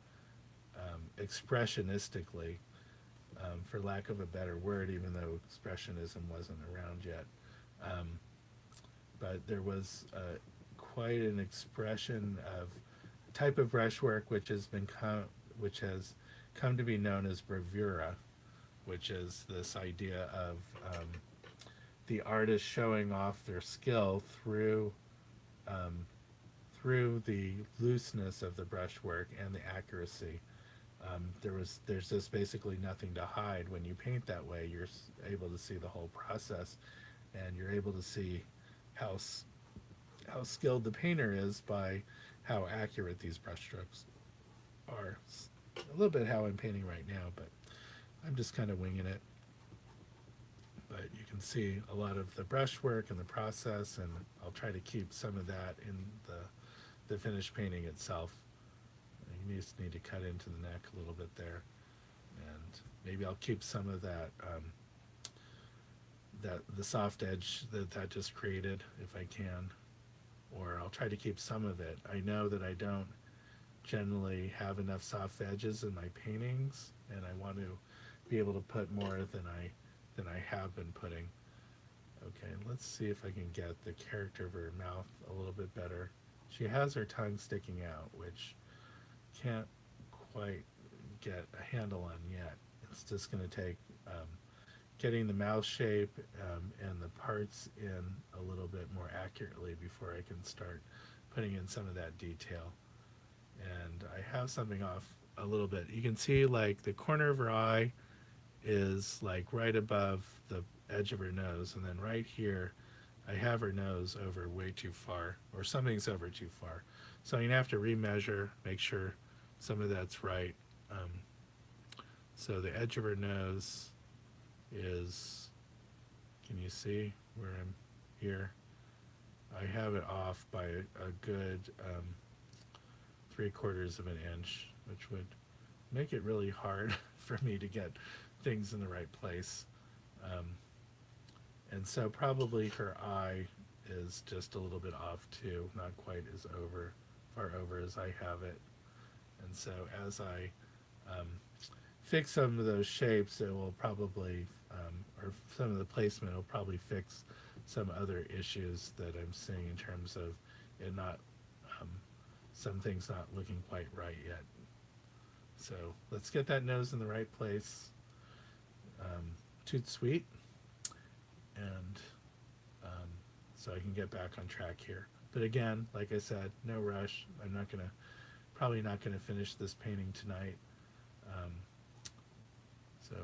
expressionistically, for lack of a better word, even though expressionism wasn't around yet. Um, but there was quite an expression of type of brushwork which has come to be known as bravura, which is this idea of the artist showing off their skill um, through the looseness of the brushwork and the accuracy. There's just basically nothing to hide when you paint that way. You're able to see the whole process, and you're able to see how how skilled the painter is by how accurate these brushstrokes are. A little bit how I'm painting right now, but I'm just kind of winging it. But you can see a lot of the brushwork and the process, and I'll try to keep some of that in the finished painting itself. You just need to cut into the neck a little bit there, and maybe I'll keep some of that the soft edge that just created if I can, or I'll try to keep some of it. I know that I don't generally have enough soft edges in my paintings, and I want to be able to put more than I have been putting. Okay, let's see if I can get the character of her mouth a little bit better. She has her tongue sticking out, which can't quite get a handle on yet. It's just going to take getting the mouth shape and the parts in a little bit more accurately before I can start putting in some of that detail. And I have something off a little bit. You can see like the corner of her eye is like right above the edge of her nose, and then right here I have her nose over way too far, or something's over too far. So I'm gonna have to remeasure, make sure some of that's right. Um, so the edge of her nose is, can you see where I'm here? I have it off by a good 3/4 of an inch, which would make it really hard for me to get things in the right place. Um, and so probably her eye is just a little bit off too, not quite as far over as I have it. And so as I um, fix some of those shapes, it will probably, or some of the placement will probably fix some other issues that I'm seeing in terms of it not, um, some things not looking quite right yet. So let's get that nose in the right place. Toot sweet, and um, so I can get back on track here. But again, like I said, no rush. I'm not gonna, probably not gonna finish this painting tonight. Um, so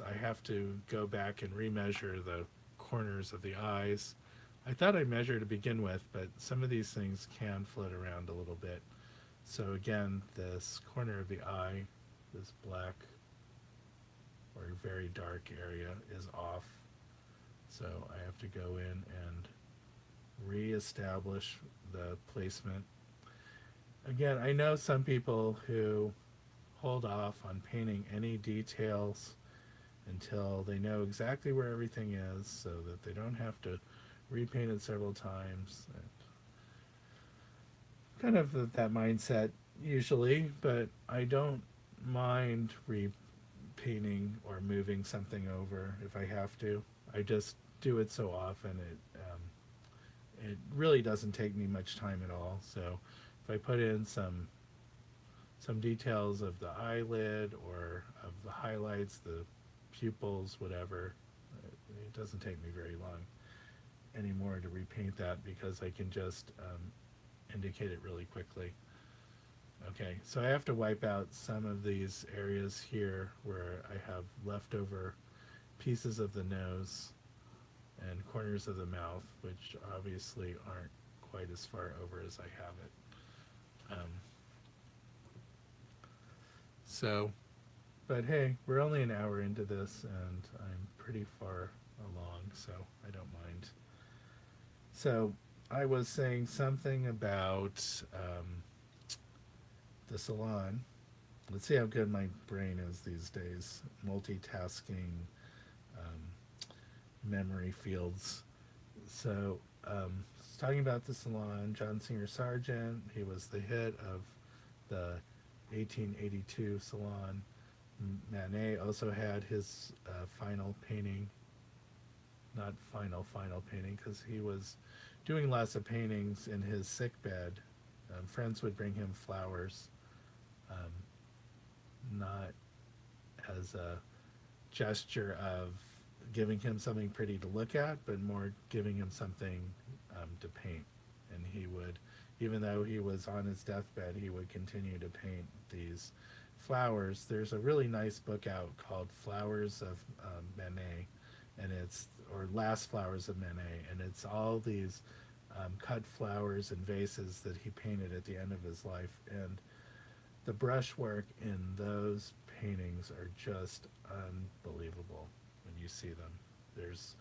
I have to go back and remeasure the corners of the eyes. I thought I measured to begin with, but some of these things can float around a little bit. So again, this corner of the eye, this black or very dark area is off. So I have to go in and re-establish the placement. Again, I know some people who hold off on painting any details until they know exactly where everything is so that they don't have to repaint it several times. And kind of that mindset usually, but I don't mind repainting or moving something over if I have to. I just do it so often it really doesn't take me much time at all. So if I put in some details of the eyelid or of the highlights, the pupils, whatever, it doesn't take me very long anymore to repaint that because I can just indicate it really quickly. Okay, so I have to wipe out some of these areas here where I have leftover pieces of the nose, and corners of the mouth, which obviously aren't quite as far over as I have it. So, but hey, we're only an hour into this, and I'm pretty far along, so I don't mind. So, I was saying something about the salon. Let's see how good my brain is these days. Multitasking, um, memory fields. So, I was talking about the salon. John Singer Sargent, he was the hit of the 1882 salon. Manet also had his final painting, not final painting, because he was doing lots of paintings in his sick bed. Friends would bring him flowers, um, not as a gesture of giving him something pretty to look at, but more giving him something to paint. And he would, even though he was on his deathbed, he would continue to paint these flowers. There's a really nice book out called Flowers of Manet, and it's, or Last Flowers of Manet, and it's all these cut flowers and vases that he painted at the end of his life. And the brushwork in those paintings are just unbelievable when you see them. There's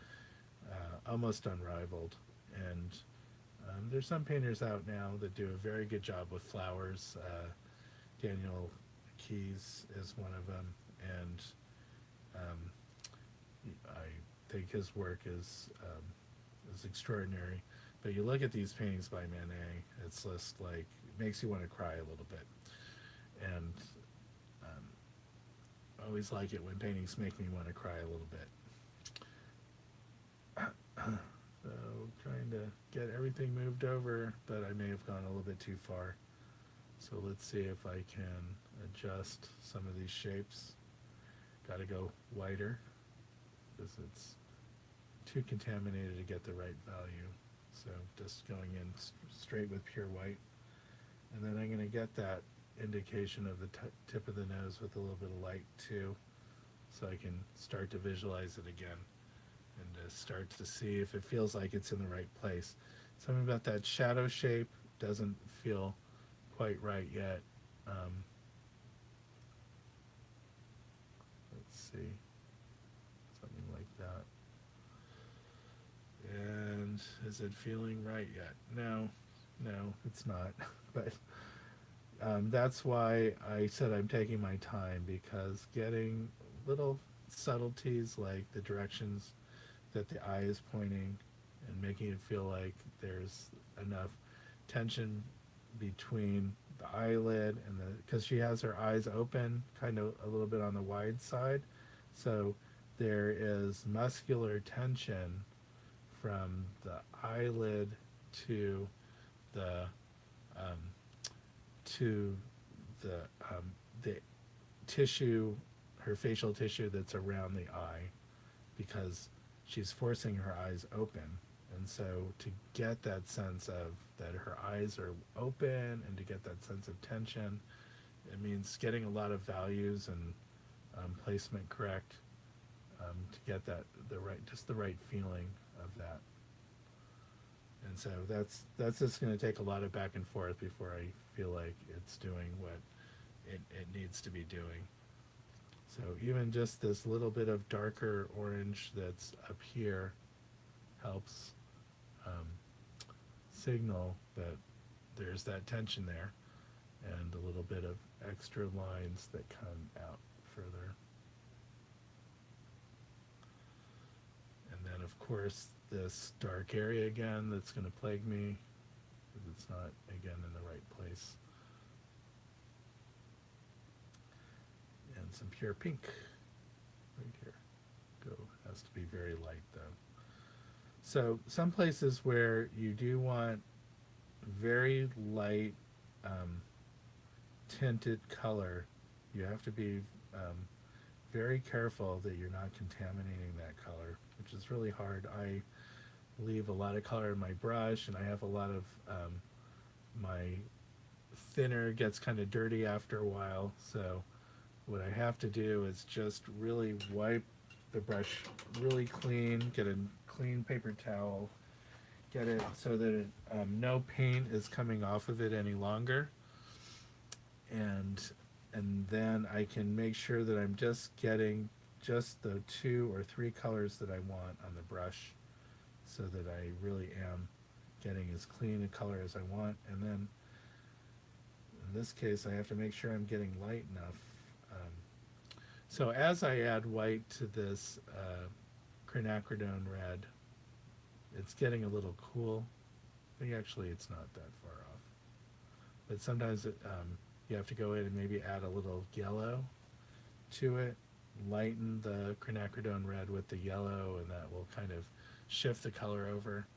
almost unrivaled. And there's some painters out now that do a very good job with flowers. Daniel Keyes is one of them, and um, I think his work is extraordinary. But you look at these paintings by Manet, it's just like it makes you want to cry a little bit. And I always like it when paintings make me want to cry a little bit. So trying to get everything moved over, but I may have gone a little bit too far. So let's see if I can adjust some of these shapes. Got to go whiter because it's too contaminated to get the right value. So just going in straight with pure white. And then I'm going to get that indication of the tip of the nose with a little bit of light too, so I can start to visualize it again and to start to see if it feels like it's in the right place. Something about that shadow shape doesn't feel quite right yet. Let's see, something like that. And is it feeling right yet? No, it's not. But that's why I said I'm taking my time, because getting little subtleties like the directions that the eye is pointing and making it feel like there's enough tension between the eyelid and the, because she has her eyes open kind of a little bit on the wide side, so there is muscular tension from the eyelid to the um, to the the tissue, her facial tissue that's around the eye, because she's forcing her eyes open. And so to get that sense of that her eyes are open and to get that sense of tension, it means getting a lot of values and placement correct, to get that the right, just the right feeling of that. And so that's just going to take a lot of back and forth before I feel like it's doing what it needs to be doing. So even just this little bit of darker orange that's up here helps um, signal that there's that tension there, and a little bit of extra lines that come out further. And then of course this dark area again that's going to plague me because it's not again in the right place. And some pure pink right here. Go, has to be very light though. So some places where you do want very light tinted color, you have to be very careful that you're not contaminating that color, which is really hard. I leave a lot of color in my brush, and I have a lot of my thinner gets kind of dirty after a while, so what I have to do is just really wipe the brush really clean, get a clean paper towel, get it so that no paint is coming off of it any longer, and then I can make sure that I'm just getting just the 2 or 3 colors that I want on the brush, so that I really am getting as clean a color as I want. And then in this case I have to make sure I'm getting light enough. So as I add white to this quinacridone red, it's getting a little cool. I think actually it's not that far off, but sometimes you have to go in and maybe add a little yellow to it, lighten the quinacridone red with the yellow, and that will kind of shift the color over.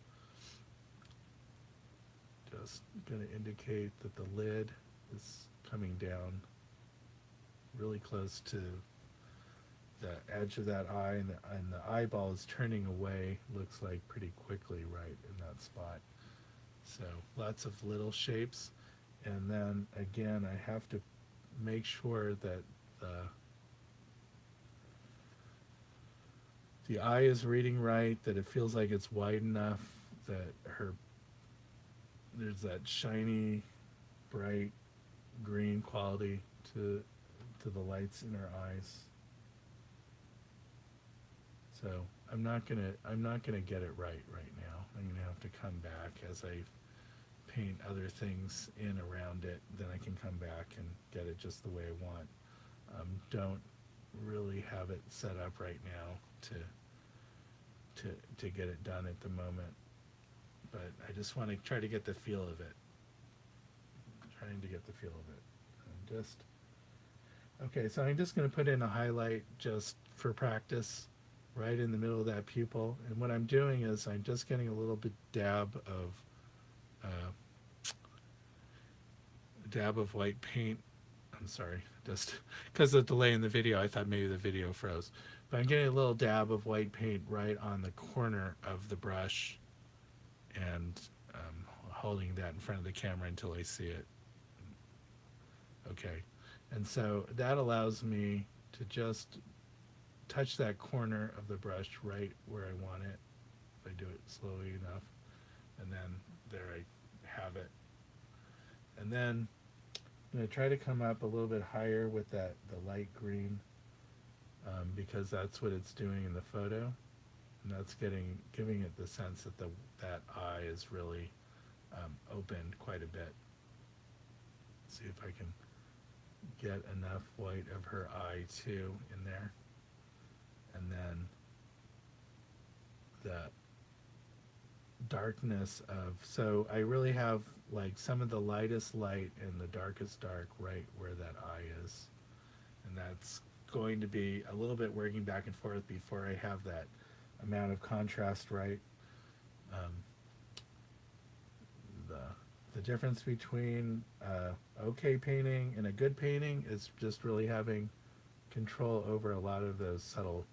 Just going to indicate that the lid is coming down really close to the edge of that eye, and the eyeball is turning away, looks like pretty quickly right in that spot. So lots of little shapes. And then again, I have to make sure that the eye is reading right, that it feels like it's wide enough, that there's that shiny, bright green quality to the lights in her eyes. So I'm not gonna get it right now. I'm gonna have to come back as I paint other things in around it. Then I can come back and get it just the way I want. Don't really have it set up right now to get it done at the moment. But I just want to try to get the feel of it. Trying to get the feel of it. Okay, so I'm just going to put in a highlight just for practice right in the middle of that pupil. And what I'm doing is I'm just getting a little bit dab of white paint. I'm sorry, just because of the delay in the video, I thought maybe the video froze. But I'm getting a little dab of white paint right on the corner of the brush, and holding that in front of the camera until I see it. Okay, and so that allows me to just touch that corner of the brush right where I want it, if I do it slowly enough, and then there I have it. And then I'm going to try to come up a little bit higher with the light green, because that's what it's doing in the photo, and that's giving it the sense that that eye is really opened quite a bit. Let's see if I can get enough white of her eye too in there. And then the darkness so I really have like some of the lightest light and the darkest dark right where that eye is. And that's going to be a little bit working back and forth before I have that amount of contrast right. The difference between okay painting and a good painting is just really having control over a lot of those subtle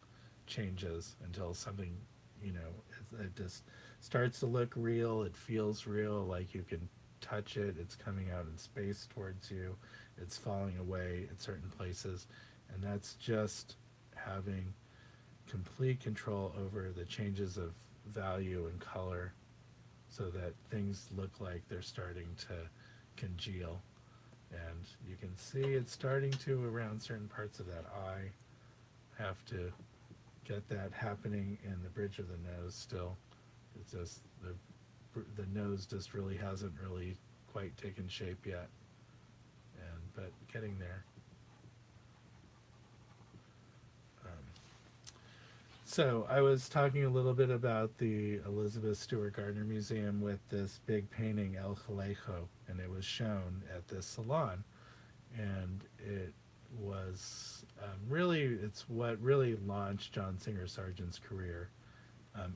changes until something, it just starts to look real, it feels real, like you can touch it, it's coming out in space towards you, it's falling away at certain places, and that's just having complete control over the changes of value and color, so that things look like they're starting to congeal. And you can see it's starting to around certain parts of that eye. Have to get that happening in the bridge of the nose still. It's just the nose just really hasn't really quite taken shape yet, but getting there. So I was talking a little bit about the Elizabeth Stewart Gardner Museum with this big painting El Jalejo, and it was shown at this salon, and it was it's what really launched John Singer Sargent's career.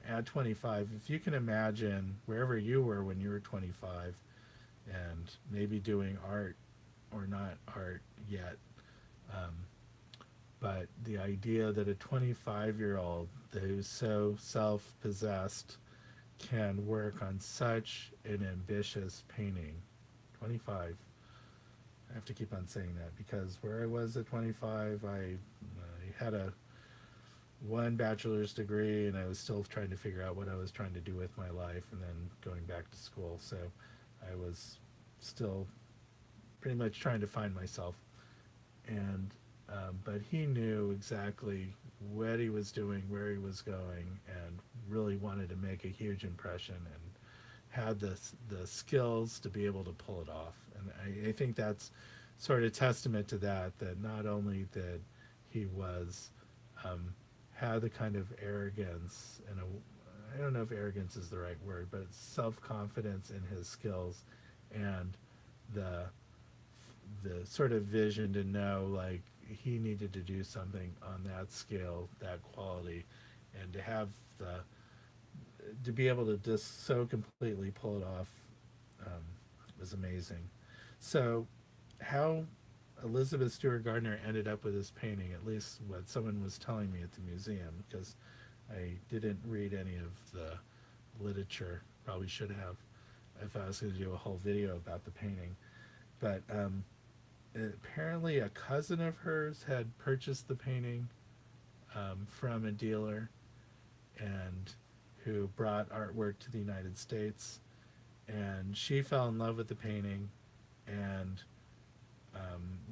At 25, if you can imagine wherever you were when you were 25, and maybe doing art or not art yet, but the idea that a 25-year-old who's so self-possessed can work on such an ambitious painting. 25. I have to keep on saying that, because where I was at 25, I had a one bachelor's degree, and I was still trying to figure out what I was trying to do with my life, and then going back to school. So I was still pretty much trying to find myself. And but he knew exactly what he was doing, where he was going, and really wanted to make a huge impression, and had the skills to be able to pull it off. And I think that's sort of testament to that. That not only that he was um, had the kind of arrogance and I don't know if arrogance is the right word, but self confidence in his skills and the the sort of vision to know like he needed to do something on that scale, that quality, and to have the to be able to just so completely pull it off um, was amazing. So, how Elizabeth Stewart Gardner ended up with this painting, at least what someone was telling me at the museum, because I didn't read any of the literature. Probably should have if I was going to do a whole video about the painting. But apparently, a cousin of hers had purchased the painting from a dealer and who brought artwork to the United States. And she fell in love with the painting and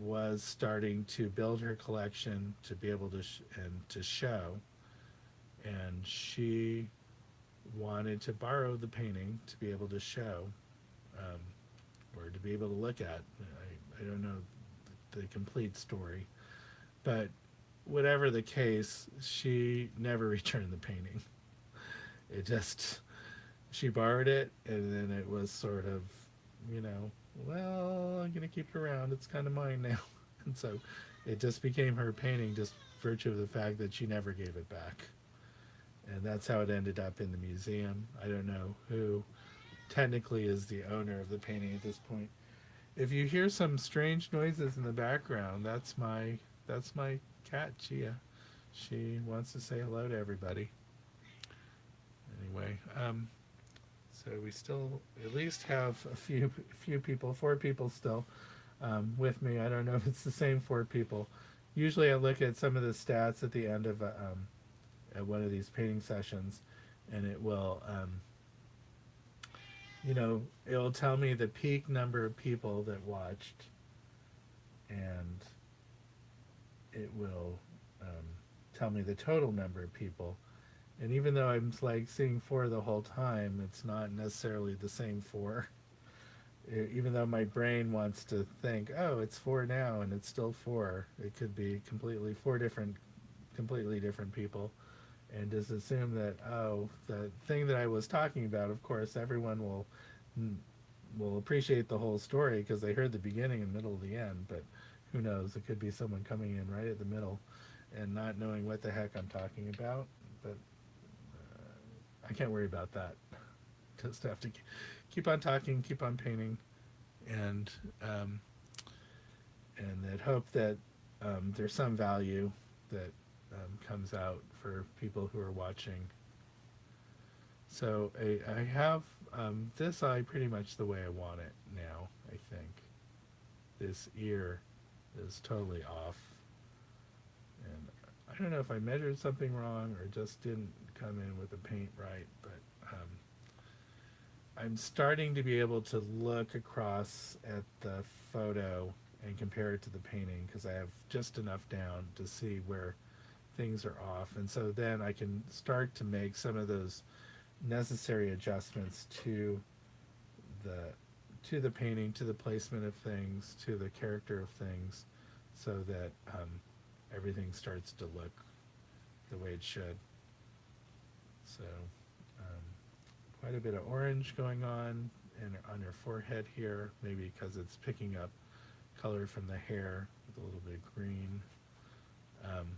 was starting to build her collection to be able to and to show. And she wanted to borrow the painting to be able to show um, or to be able to look at. I don't know the complete story, but whatever the case, she never returned the painting. It just she borrowed it, and then it was sort of, you know, well, I'm gonna keep it around. It's kind of mine now, and so it just became her painting, just virtue of the fact that she never gave it back, and that's how it ended up in the museum. I don't know who technically is the owner of the painting at this point. If you hear some strange noises in the background, that's my cat Chia. She wants to say hello to everybody. Anyway, so we still at least have a few people, four people still with me. I don't know if it's the same four people. Usually, I look at some of the stats at the end of at one of these painting sessions, and it will, it'll tell me the peak number of people that watched, and it will tell me the total number of people. And even though I'm like seeing four the whole time, it's not necessarily the same four. Even though my brain wants to think, oh, it's four now, and it's still four, it could be completely different people, and just assume that oh, the thing that I was talking about, of course, everyone will appreciate the whole story because they heard the beginning and middle of the end, but who knows? It could be someone coming in right at the middle and not knowing what the heck I'm talking about, but I can't worry about that. Just have to keep on talking, keep on painting, and um, and that hope that there's some value that comes out for people who are watching. So I have this eye pretty much the way I want it now. I think this ear is totally off, and I don't know if I measured something wrong or just didn't come in with the paint right, but I'm starting to be able to look across at the photo and compare it to the painting because I have just enough down to see where things are off. And so then I can start to make some of those necessary adjustments the to the painting, to the placement of things, to the character of things, so that everything starts to look the way it should. So um, quite a bit of orange going on her forehead here, maybe because it's picking up color from the hair with a little bit of green. Um,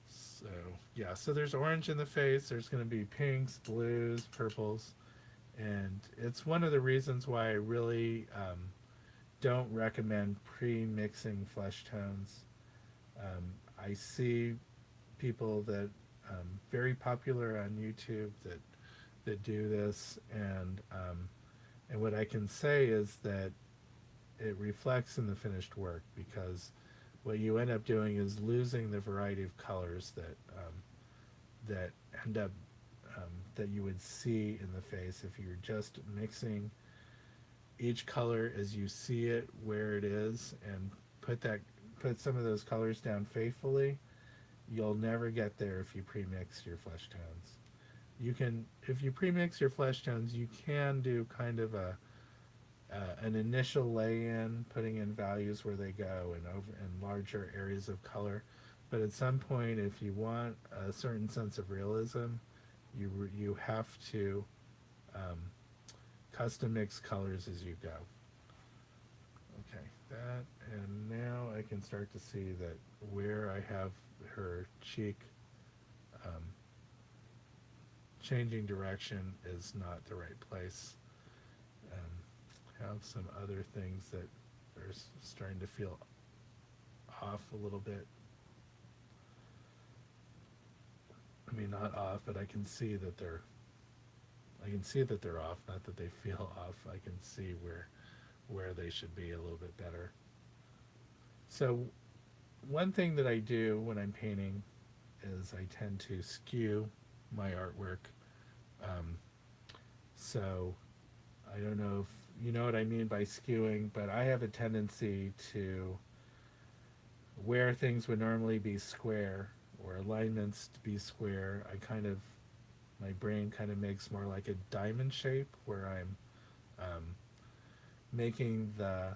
so yeah, so there's orange in the face. There's going to be pinks, blues, purples, and it's one of the reasons why I really don't recommend pre-mixing flesh tones. I see people that very popular on YouTube that do this, and what I can say is that it reflects in the finished work because what you end up doing is losing the variety of colors that end up that you would see in the face if you're just mixing each color as you see it where it is, and put that put some of those colors down faithfully. You'll never get there if you pre-mix your flesh tones. You can, if you pre-mix your flesh tones, you can do kind of an initial lay-in, putting in values where they go and over in larger areas of color. But at some point, if you want a certain sense of realism, you have to um, custom mix colors as you go. Okay, that, and now I can start to see that where I have her cheek um, changing direction is not the right place. Have some other things that are starting to feel off a little bit. I mean, not off, but I can see that they're off, not that they feel off. I can see where they should be a little bit better. So one thing that I do when I'm painting is I tend to skew my artwork. Um, so I don't know if you know what I mean by skewing, but I have a tendency to, where things would normally be square or alignments to be square, my brain kind of makes more like a diamond shape where I'm um, making the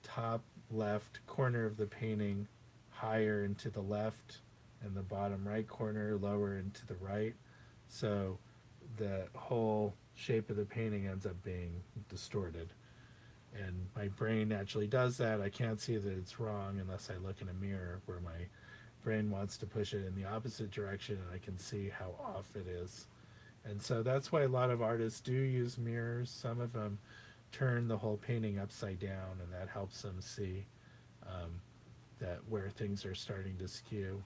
top left corner of the painting higher and to the left, and the bottom right corner lower and to the right. So the whole shape of the painting ends up being distorted. And my brain actually does that. I can't see that it's wrong unless I look in a mirror where my brain wants to push it in the opposite direction, and I can see how off it is. And so that's why a lot of artists do use mirrors. Some of them turn the whole painting upside down, and that helps them see um, that where things are starting to skew.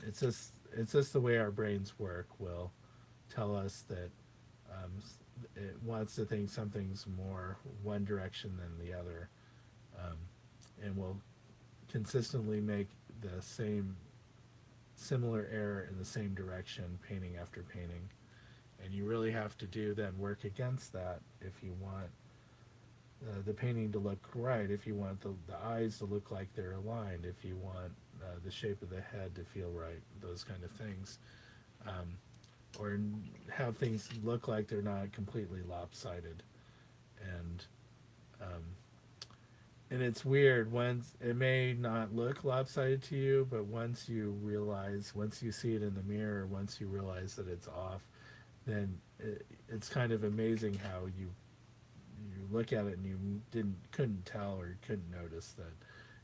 It's just the way our brains work will tell us that um, it wants to think something's more one direction than the other, um, and will consistently make the same similar error in the same direction painting after painting. And you really have to do then work against that if you want the painting to look right, if you want the eyes to look like they're aligned, if you want the shape of the head to feel right, those kind of things. Um, or have things look like they're not completely lopsided. And um, and it's weird, once it may not look lopsided to you, but once you see it in the mirror, once you realize that it's off, then it's kind of amazing how you look at it and you couldn't tell or couldn't notice that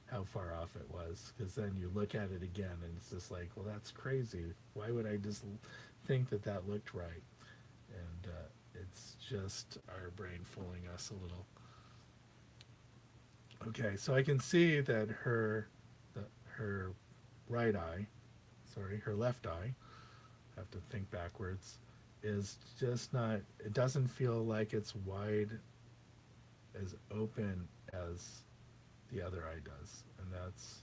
how far off it was, because then you look at it again and it's just like, well, that's crazy. Why would I just think that that looked right? And it's just our brain fooling us a little. Okay, so I can see that her right eye, sorry, her left eye, I have to think backwards, is just not, it doesn't feel like it's wide, as open as the other eye does. And that's,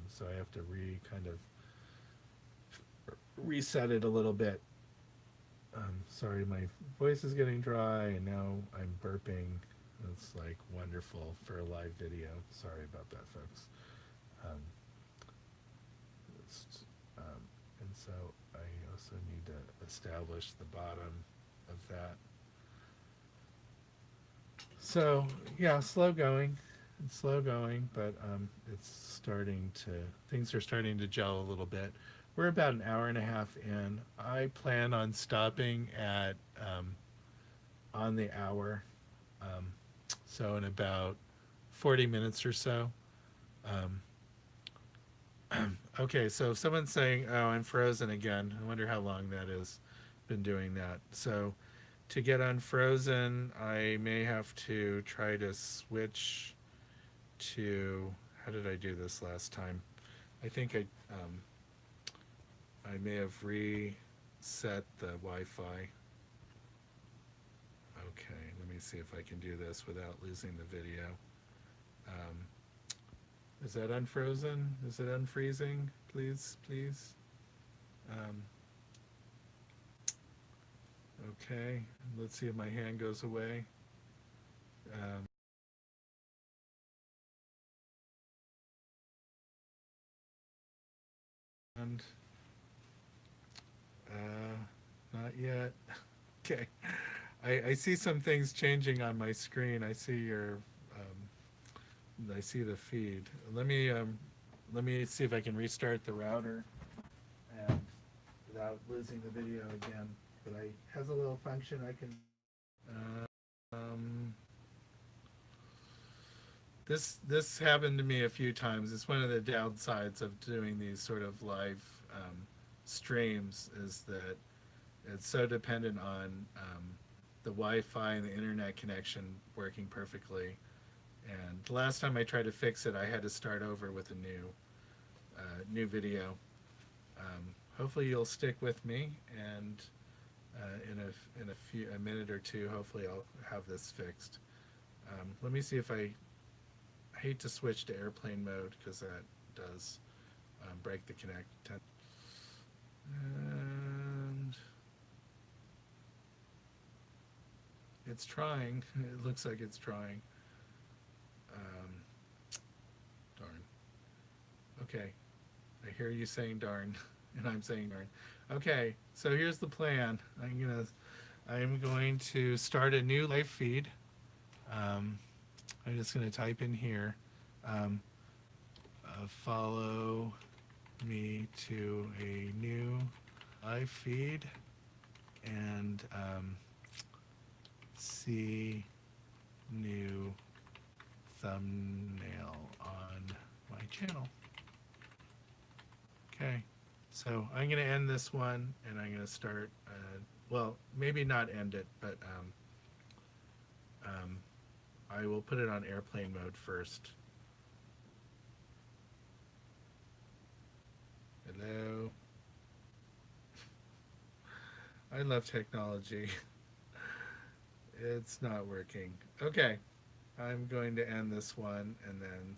so I have to kind of reset it a little bit. Sorry, my voice is getting dry, and now I'm burping. It's like wonderful for a live video. Sorry about that, folks. Um, um, and so I also need to establish the bottom of that. So yeah, slow going. It's slow going, but things are starting to gel a little bit. We're about an hour and a half in. I plan on stopping at on the hour, um, so in about 40 minutes or so. Um, okay, so someone's saying, "Oh, I'm frozen again." I wonder how long that is. Been doing that. So to get unfrozen, I may have to try to switch to, how did I do this last time? I think I may have reset the Wi-Fi. Okay, let me see if I can do this without losing the video. Um, Is that unfrozen? Is it unfreezing? Please, please. Um, okay, let's see if my hand goes away. Um, and not yet. Okay, I see some things changing on my screen. I see your, I see the feed. Let me see if I can restart the router and without losing the video again. But I has a little function I can. Um, this happened to me a few times. It's one of the downsides of doing these sort of live streams is that it's so dependent on the Wi-Fi and the internet connection working perfectly. And the last time I tried to fix it, I had to start over with a new video. Hopefully, you'll stick with me, and in a minute or two, hopefully, I'll have this fixed. Let me see if I hate to switch to airplane mode because that does break the connect. And it's trying. It looks like it's trying. Um, darn. Okay. I hear you saying darn, and I'm saying darn. Okay, so here's the plan. I'm going to start a new live feed. Um, I'm just going to type in here. Um, Follow me to a new live feed and see new thumbnail on my channel. Okay, so I'm going to end this one and I'm going to start, well, maybe not end it, but um, I will put it on airplane mode first. Hello. I love technology. It's not working. Okay, I'm going to end this one and then